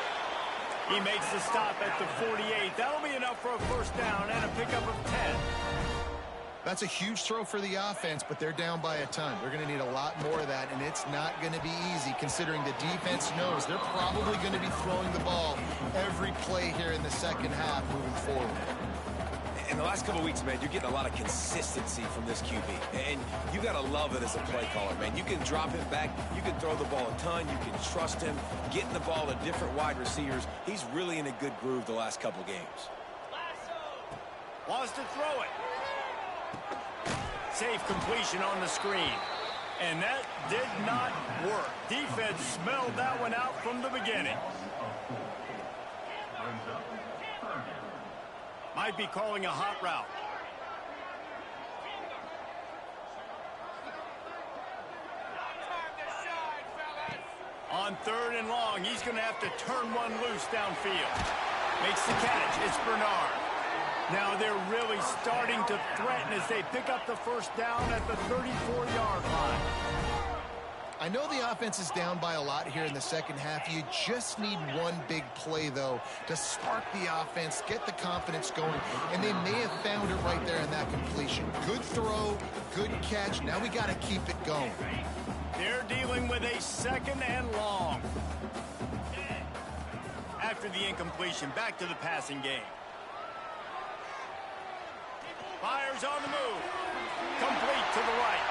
He makes the stop at the 48. That'll be enough for a first down and a pickup of 10. That's a huge throw for the offense, but they're down by a ton. They're going to need a lot more of that, and it's not going to be easy considering the defense knows they're probably going to be throwing the ball every play here in the second half moving forward. In the last couple of weeks, man, you're getting a lot of consistency from this QB. And you got to love it as a play caller, man. You can drop him back. You can throw the ball a ton. You can trust him, getting the ball to different wide receivers. He's really in a good groove the last couple of games. Wants to throw it. Safe completion on the screen. And that did not work. Defense smelled that one out from the beginning. Might be calling a hot route. On 3rd and long, he's going to have to turn one loose downfield. Makes the catch. It's Bernard. Now they're really starting to threaten as they pick up the first down at the 34-yard line. I know the offense is down by a lot here in the second half. You just need one big play, though, to spark the offense, get the confidence going, and they may have found it right there in that completion. Good throw, good catch. Now we got to keep it going. They're dealing with a 2nd and long. After the incompletion, back to the passing game. Fires on the move. Complete to the right.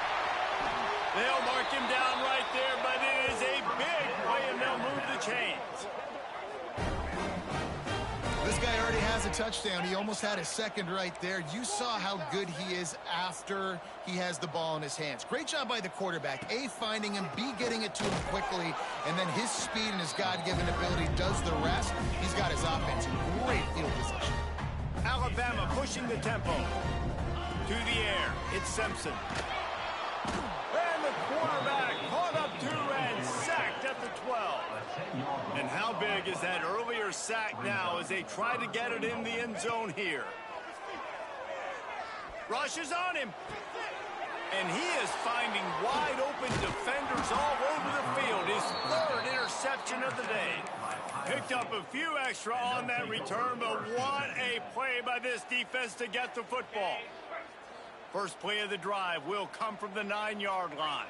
They'll mark him down right there, but it is a big play, and they'll move the chains. This guy already has a touchdown. He almost had a second right there. You saw how good he is after he has the ball in his hands. Great job by the quarterback. A, finding him, B, getting it to him quickly, and then his speed and his God-given ability does the rest. He's got his offense in great field position. Alabama pushing the tempo. To the air, it's Simpson. And the quarterback caught up to and sacked at the 12. And how big is that earlier sack now as they try to get it in the end zone here? Rushes on him. And he is finding wide open defenders all over the field. His 3rd interception of the day. Picked up a few extra on that return, but what a play by this defense to get the football. First play of the drive will come from the 9-yard line.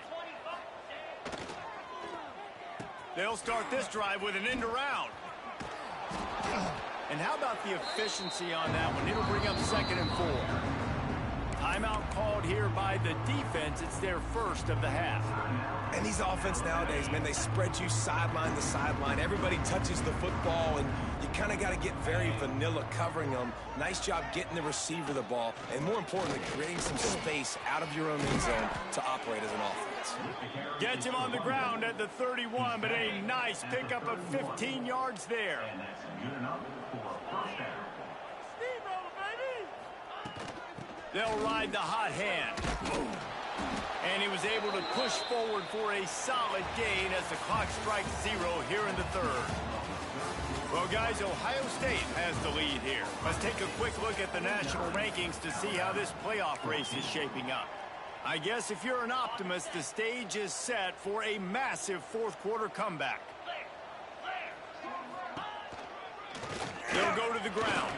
They'll start this drive with an end around. And how about the efficiency on that one? It'll bring up 2nd and 4. Timeout called here by the defense. It's their first of the half. And these offense nowadays, man, they spread you sideline to sideline. Everybody touches the football, and you kind of got to get very vanilla covering them. Nice job getting the receiver the ball, and more importantly, creating some space out of your own end zone to operate as an offense. Gets him on the ground at the 31, but a nice pickup of 15 yards there. They'll ride the hot hand. And he was able to push forward for a solid gain as the clock strikes 0 here in the 3rd. Well, guys, Ohio State has the lead here. Let's take a quick look at the national rankings to see how this playoff race is shaping up. I guess if you're an optimist, the stage is set for a massive 4th quarter comeback. They'll go to the ground.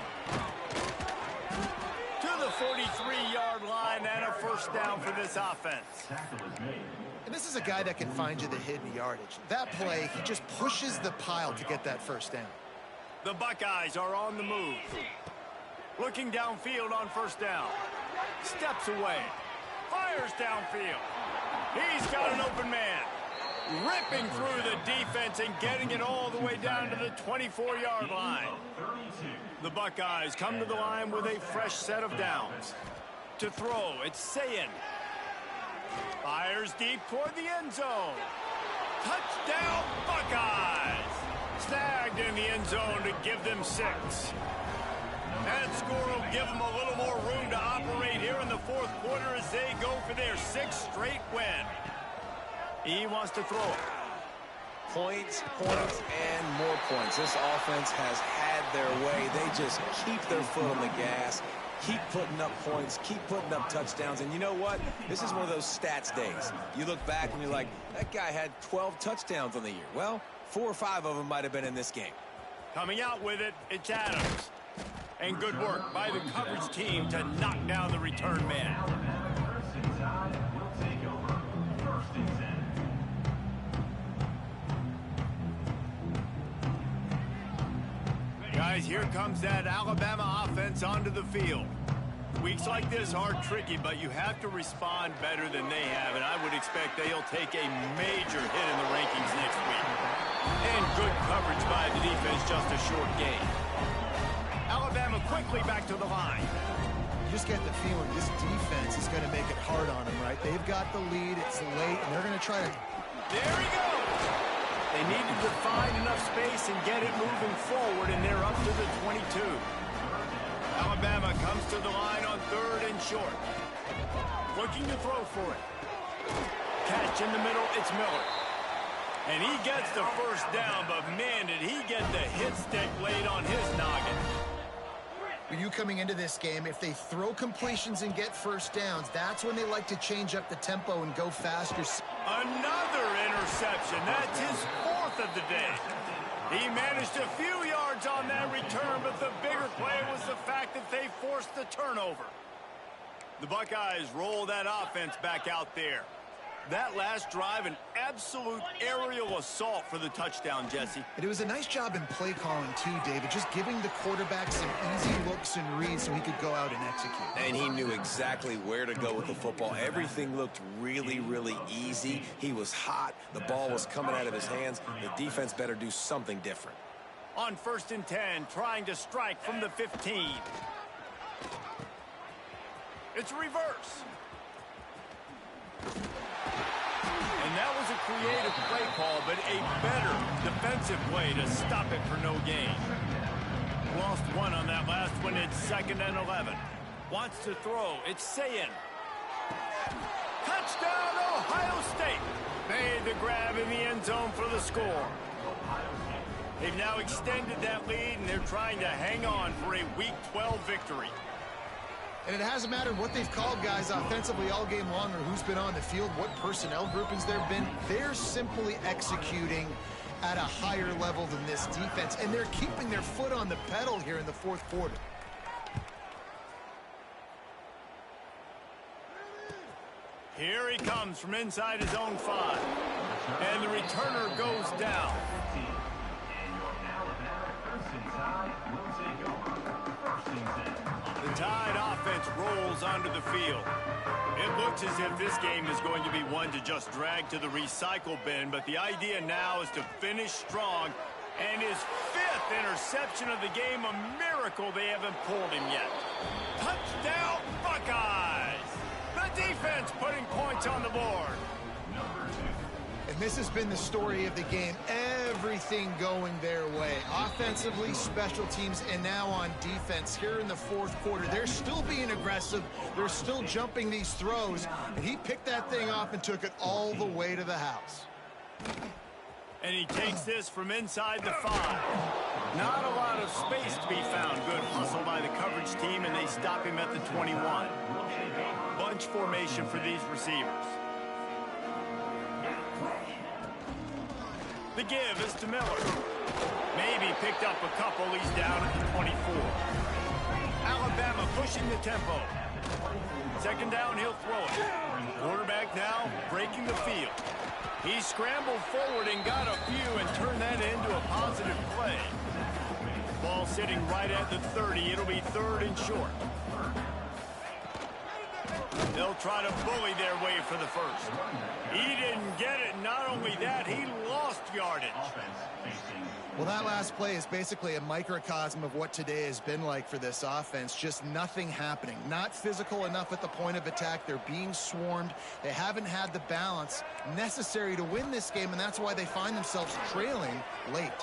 To the 43-yard line and a first down for this offense. And this is a guy that can find you the hidden yardage. That play, he just pushes the pile to get that first down. The Buckeyes are on the move. Looking downfield on first down. Steps away. Fires downfield. He's got an open man. Ripping through the defense and getting it all the way down to the 24-yard line. The Buckeyes come to the line with a fresh set of downs. To throw, it's Sayin. Fires deep toward the end zone. Touchdown, Buckeyes! Snagged in the end zone to give them 6. That score will give them a little more room to operate here in the fourth quarter as they go for their 6th straight win. He wants to throw it. Points, points, and more points. This offense has had their way. They just keep their foot on the gas, keep putting up points, keep putting up touchdowns. And you know what? This is one of those stats days. You look back and you're like, that guy had 12 touchdowns on the year. Well, 4 or 5 of them might have been in this game. Coming out with it, it's Adams. And good work by the coverage team to knock down the return man. Guys, here comes that Alabama offense onto the field. Weeks like this are tricky, but you have to respond better than they have, and I would expect they'll take a major hit in the rankings next week. And good coverage by the defense, just a short gain. Alabama quickly back to the line. You just get the feeling this defense is going to make it hard on them, right? They've got the lead, it's late, and they're going to try to... There he goes! They needed to find enough space and get it moving forward, and they're up to the 22. Alabama comes to the line on 3rd and short. Looking to throw for it. Catch in the middle, it's Miller. And he gets the first down, but man, did he get the hit stick laid on his noggin. For you coming into this game, if they throw completions and get first downs, that's when they like to change up the tempo and go faster. Another interception. That's his 4th of the day. He managed a few yards on that return, but the bigger play was the fact that they forced the turnover. The Buckeyes roll that offense back out there. That last drive, an absolute aerial assault for the touchdown, Jesse. And it was a nice job in play calling, too, David, just giving the quarterback some easy looks and reads so he could go out and execute. And he knew exactly where to go with the football. Everything looked really, really easy. He was hot. The ball was coming out of his hands. The defense better do something different. On 1st and 10, trying to strike from the 15. It's reverse. And that was a creative play call, but a better defensive play to stop it for no gain. Lost 1 on that last one. It's 2nd and 11. Wants to throw. It's Sayin. Touchdown, Ohio State. Made the grab in the end zone for the score. They've now extended that lead, and they're trying to hang on for a Week 12 victory. And it hasn't mattered what they've called guys offensively all game long or who's been on the field, what personnel groupings there have been. They're simply executing at a higher level than this defense, and they're keeping their foot on the pedal here in the fourth quarter. Here he comes from inside his own 5. And the returner goes down. The Tide offense rolls onto the field. It looks as if this game is going to be one to just drag to the recycle bin, but the idea now is to finish strong. And his 5th interception of the game, a miracle they haven't pulled him yet. Touchdown, Buckeyes! The defense putting points on the board. And this has been the story of the game. Everything going their way. Offensively, special teams, and now on defense here in the fourth quarter. They're still being aggressive. They're still jumping these throws. And he picked that thing off and took it all the way to the house. And he takes this from inside the 5. Not a lot of space to be found. Good hustle by the coverage team, and they stop him at the 21. Bunch formation for these receivers. The give is to Miller. Maybe picked up a couple. He's down at the 24. Alabama pushing the tempo. 2nd down, he'll throw it. Quarterback now breaking the field. He scrambled forward and got a few and turned that into a positive play. ball sitting right at the 30. It'll be 3rd and short. They'll try to bully their way for the first. He didn't get it. Not only that, he lost yardage. Well, that last play is basically a microcosm of what today has been like for this offense. Just nothing happening. Not physical enough at the point of attack. They're being swarmed. They haven't had the balance necessary to win this game, and that's why they find themselves trailing late.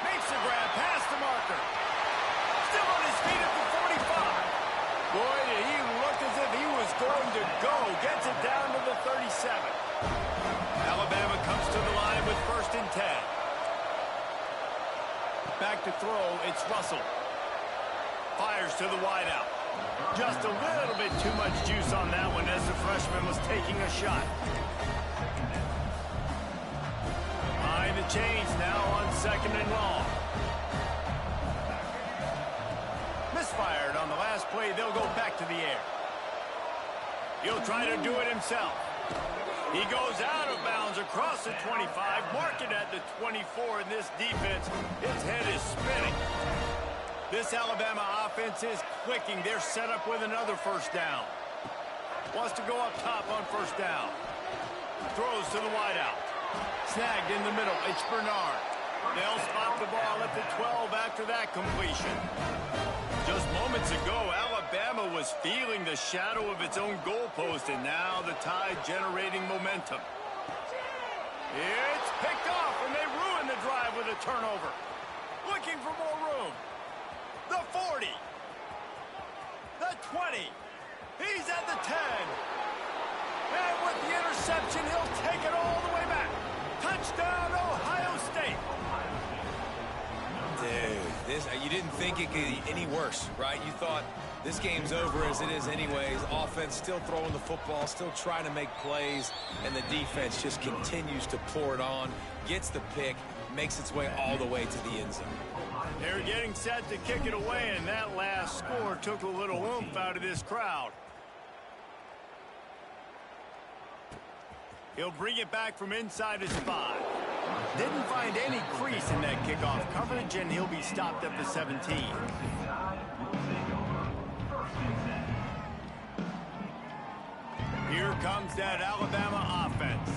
Makes the grab past the marker. Still on his feet at the 45. Boy, did he look as if he was going to go. Gets it down to the 37. Alabama comes to the line with 1st and 10. Back to throw, it's Russell. Fires to the wideout. Just a little bit too much juice on that one as the freshman was taking a shot. Behind the chains now on 2nd and long. Misfired on the last play. They'll go back to the air. He'll try to do it himself. He goes out of bounds across the 25, marking at the 24, and this defense, its head is spinning. This Alabama offense is clicking. They're set up with another 1st down. Wants to go up top on 1st down. Throws to the wideout. Snagged in the middle. It's Bernard. They'll spot the ball at the 12 after that completion. Just moments ago, Alabama was feeling the shadow of its own goalpost, and now the Tide generating momentum. It's picked off, and they ruin the drive with a turnover. Looking for more room. The 40. The 20. He's at the 10. And with the interception, he'll take it all the way back. Touchdown, Ohio State. Dude, you didn't think it could be any worse, right? You thought this game's over as it is anyways. Offense still throwing the football, still trying to make plays, and the defense just continues to pour it on, gets the pick, makes its way all the way to the end zone. They're getting set to kick it away, and that last score took a little oomph out of this crowd. He'll bring it back from inside his 5. Didn't find any crease in that kickoff coverage, and he'll be stopped at the 17. Here comes that Alabama offense.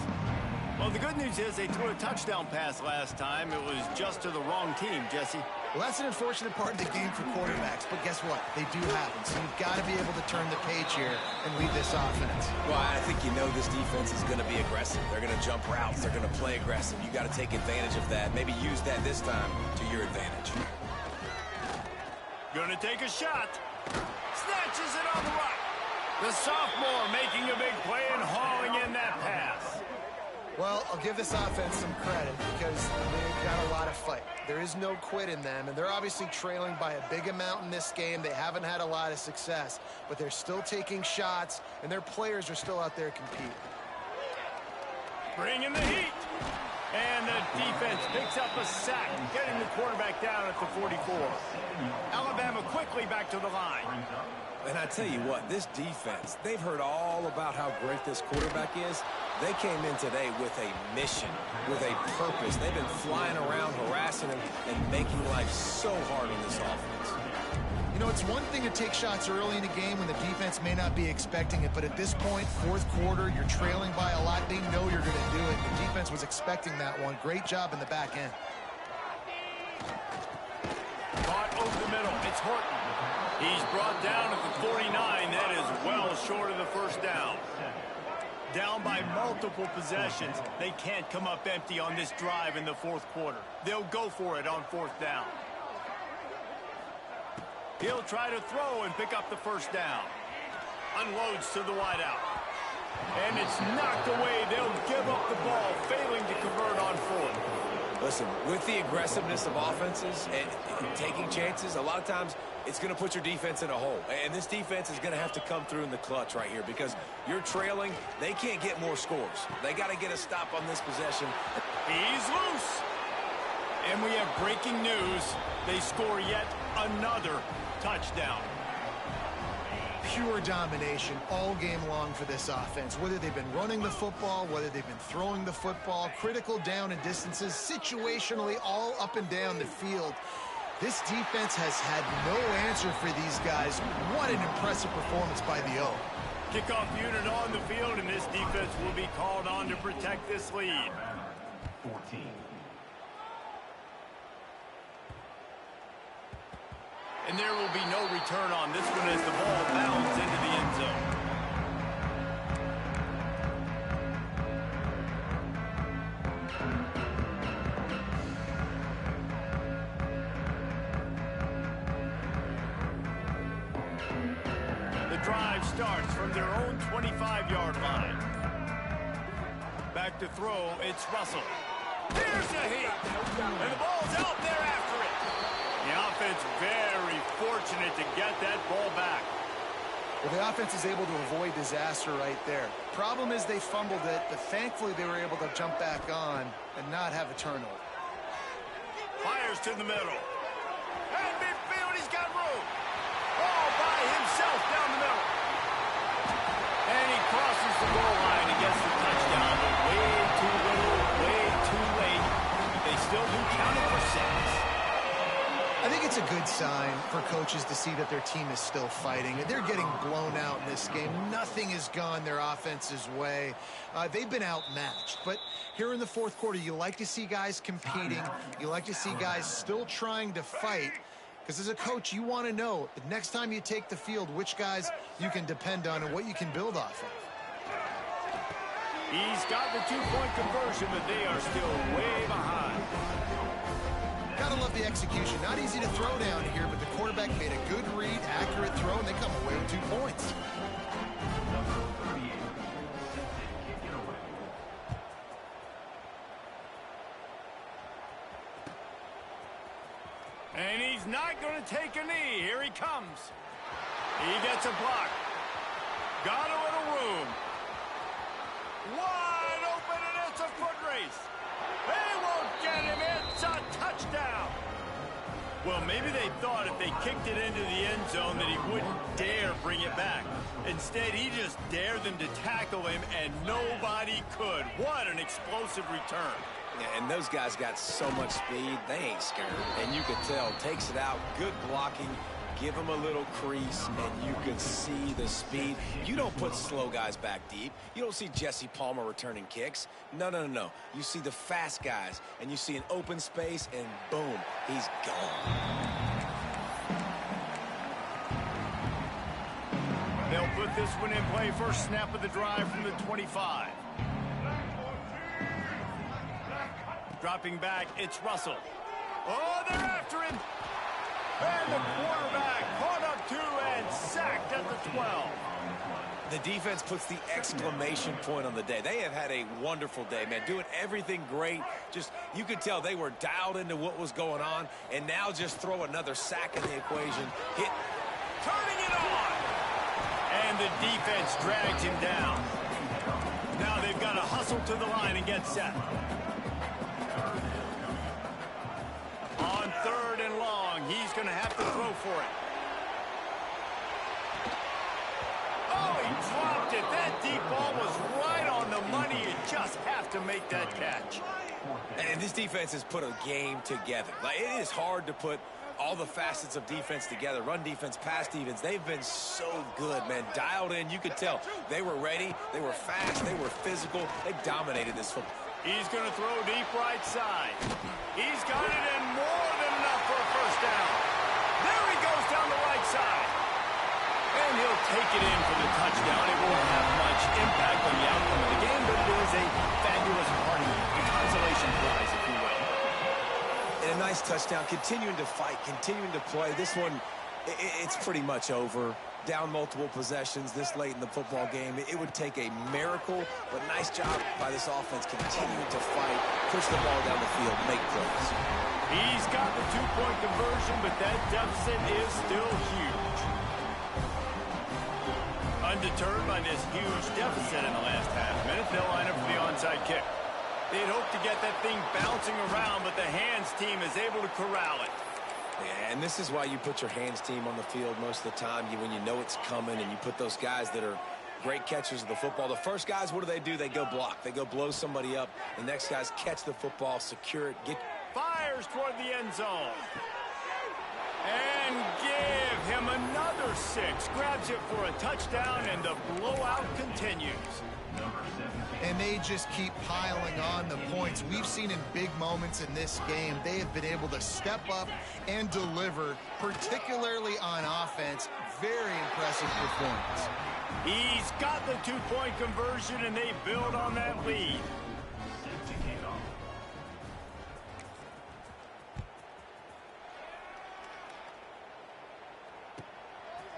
Well, the good news is they threw a touchdown pass last time. It was just to the wrong team, Jesse. Well, that's an unfortunate part of the game for quarterbacks, but guess what? They do happen, so you've got to be able to turn the page here and lead this offense. Well, I think you know this defense is going to be aggressive. They're going to jump routes. They're going to play aggressive. You got to take advantage of that. Maybe use that this time to your advantage. Going to take a shot. Snatches it on the right. The sophomore making a big play and hauling in that pass. Well, I'll give this offense some credit because they've got a lot of fight. There is no quit in them, and they're obviously trailing by a big amount in this game. They haven't had a lot of success, but they're still taking shots, and their players are still out there competing. Bringing the heat. And the defense picks up a sack, getting the quarterback down at the 44. Alabama quickly back to the line. And I tell you what, this defense, they've heard all about how great this quarterback is. They came in today with a mission, with a purpose. They've been flying around, harassing him, and making life so hard on this offense. You know, it's one thing to take shots early in a game when the defense may not be expecting it, but at this point, 4th quarter, you're trailing by a lot. They know you're going to do it. The defense was expecting that one. Great job in the back end. Caught over the middle. It's Horton. He's brought down at the 49. That is well short of the 1st down. Down by multiple possessions. They can't come up empty on this drive in the 4th quarter. They'll go for it on 4th down. He'll try to throw and pick up the 1st down. Unloads to the wideout. And it's knocked away. They'll give up the ball, failing to convert on 4th. Listen, with the aggressiveness of offenses and taking chances, a lot of times it's going to put your defense in a hole. And this defense is going to have to come through in the clutch right here because you're trailing. They can't get more scores. They got to get a stop on this possession. He's loose. And we have breaking news. They score yet another touchdown. Pure domination all game long for this offense. Whether they've been running the football, whether they've been throwing the football, critical down and distances, situationally all up and down the field. This defense has had no answer for these guys. What an impressive performance by the O. Kickoff unit on the field, and this defense will be called on to protect this lead. 14. And there will be no return on this one as the ball bounds into the end zone. The drive starts from their own 25-yard line. Back to throw, it's Russell. Here's a hit, and the ball's out there after it. The offense very fortunate to get that ball back. Well, the offense is able to avoid disaster right there. Problem is they fumbled it, but thankfully they were able to jump back on and not have a turnover. Fires to the middle. At midfield, he's got room. All by himself down the middle. And he crosses the goal line and gets the touchdown, but way too little, way too late. They still do count it for 6. I think it's a good sign for coaches to see that their team is still fighting. They're getting blown out in this game. Nothing has gone their offense's way. They've been outmatched. But here in the fourth quarter, you like to see guys competing. You like to see guys still trying to fight. Because as a coach, you want to know the next time you take the field, which guys you can depend on and what you can build off of. He's got the two-point conversion, but they are still way behind. Gotta love the execution. Not easy to throw down here, but the quarterback made a good read, accurate throw, and they come away with 2 points. And he's not going to take a knee. Here he comes. He gets a block. Got a little room. Wide open, and it's a foot race. They won't get him. It's a touchdown. Well, maybe they thought if they kicked it into the end zone that he wouldn't dare bring it back. Instead, he just dared them to tackle him, and nobody could. What an explosive return. Yeah, and those guys got so much speed, they ain't scared. And you can tell, takes it out, good blocking, give him a little crease, and you can see the speed. You don't put slow guys back deep. You don't see Jesse Palmer returning kicks. No, no, no, no. You see the fast guys, and you see an open space, and boom, he's gone. They'll put this one in play. First snap of the drive from the 25. Dropping back, it's Russell. Oh, they're after him. And the quarterback caught up to and sacked at the 12. The defense puts the exclamation point on the day. They have had a wonderful day, man, doing everything great. Just, you could tell they were dialed into what was going on, and now just throw another sack in the equation. Turning it on. And the defense dragged him down. Now they've got to hustle to the line and get set. On 3rd and long, he's going to have to throw for it. Oh, he dropped it. That deep ball was right on the money. You just have to make that catch. And this defense has put a game together. Like, it is hard to put all the facets of defense together. Run defense, pass defense. They've been so good, man. Dialed in. You could tell they were ready. They were fast. They were physical. They dominated this football. He's going to throw deep right side. He's got it in more than enough for a first down. There he goes down the right side. And he'll take it in for the touchdown. It won't have much impact on the outcome of the game, but it is a fabulous party. A consolation prize, if you will. And a nice touchdown. Continuing to fight, continuing to play. This one, it's pretty much over. Down multiple possessions this late in the football game. It would take a miracle, but nice job by this offense continuing to fight, push the ball down the field, make plays. He's got the two-point conversion, but that deficit is still huge. Undeterred by this huge deficit in the last half minute, they'll line up for the onside kick. They'd hope to get that thing bouncing around, but the hands team is able to corral it. Yeah, and this is why you put your hands team on the field most of the time. When you know it's coming, and you put those guys that are great catchers of the football. The first guys, what do? They go block. They go blow somebody up. The next guys catch the football, secure it, get... Fires toward the end zone. And give him another 6. Grabs it for a touchdown, and the blowout continues. And they just keep piling on the points. We've seen in big moments in this game, they have been able to step up and deliver, particularly on offense. Very impressive performance. He's got the 2-point conversion, and they build on that lead.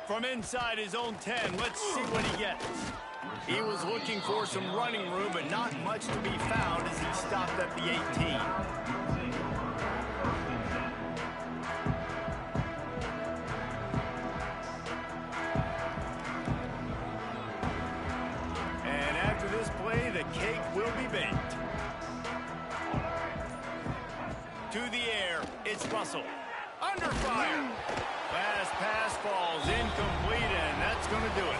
From inside his own 10, let's see what he gets. He was looking for some running room, but not much to be found as he stopped at the 18. And after this play, the cake will be baked. To the air, it's Russell. Under fire. Last pass falls incomplete, and that's going to do it.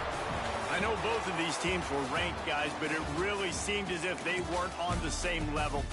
I know both of these teams were ranked, guys, but it really seemed as if they weren't on the same level.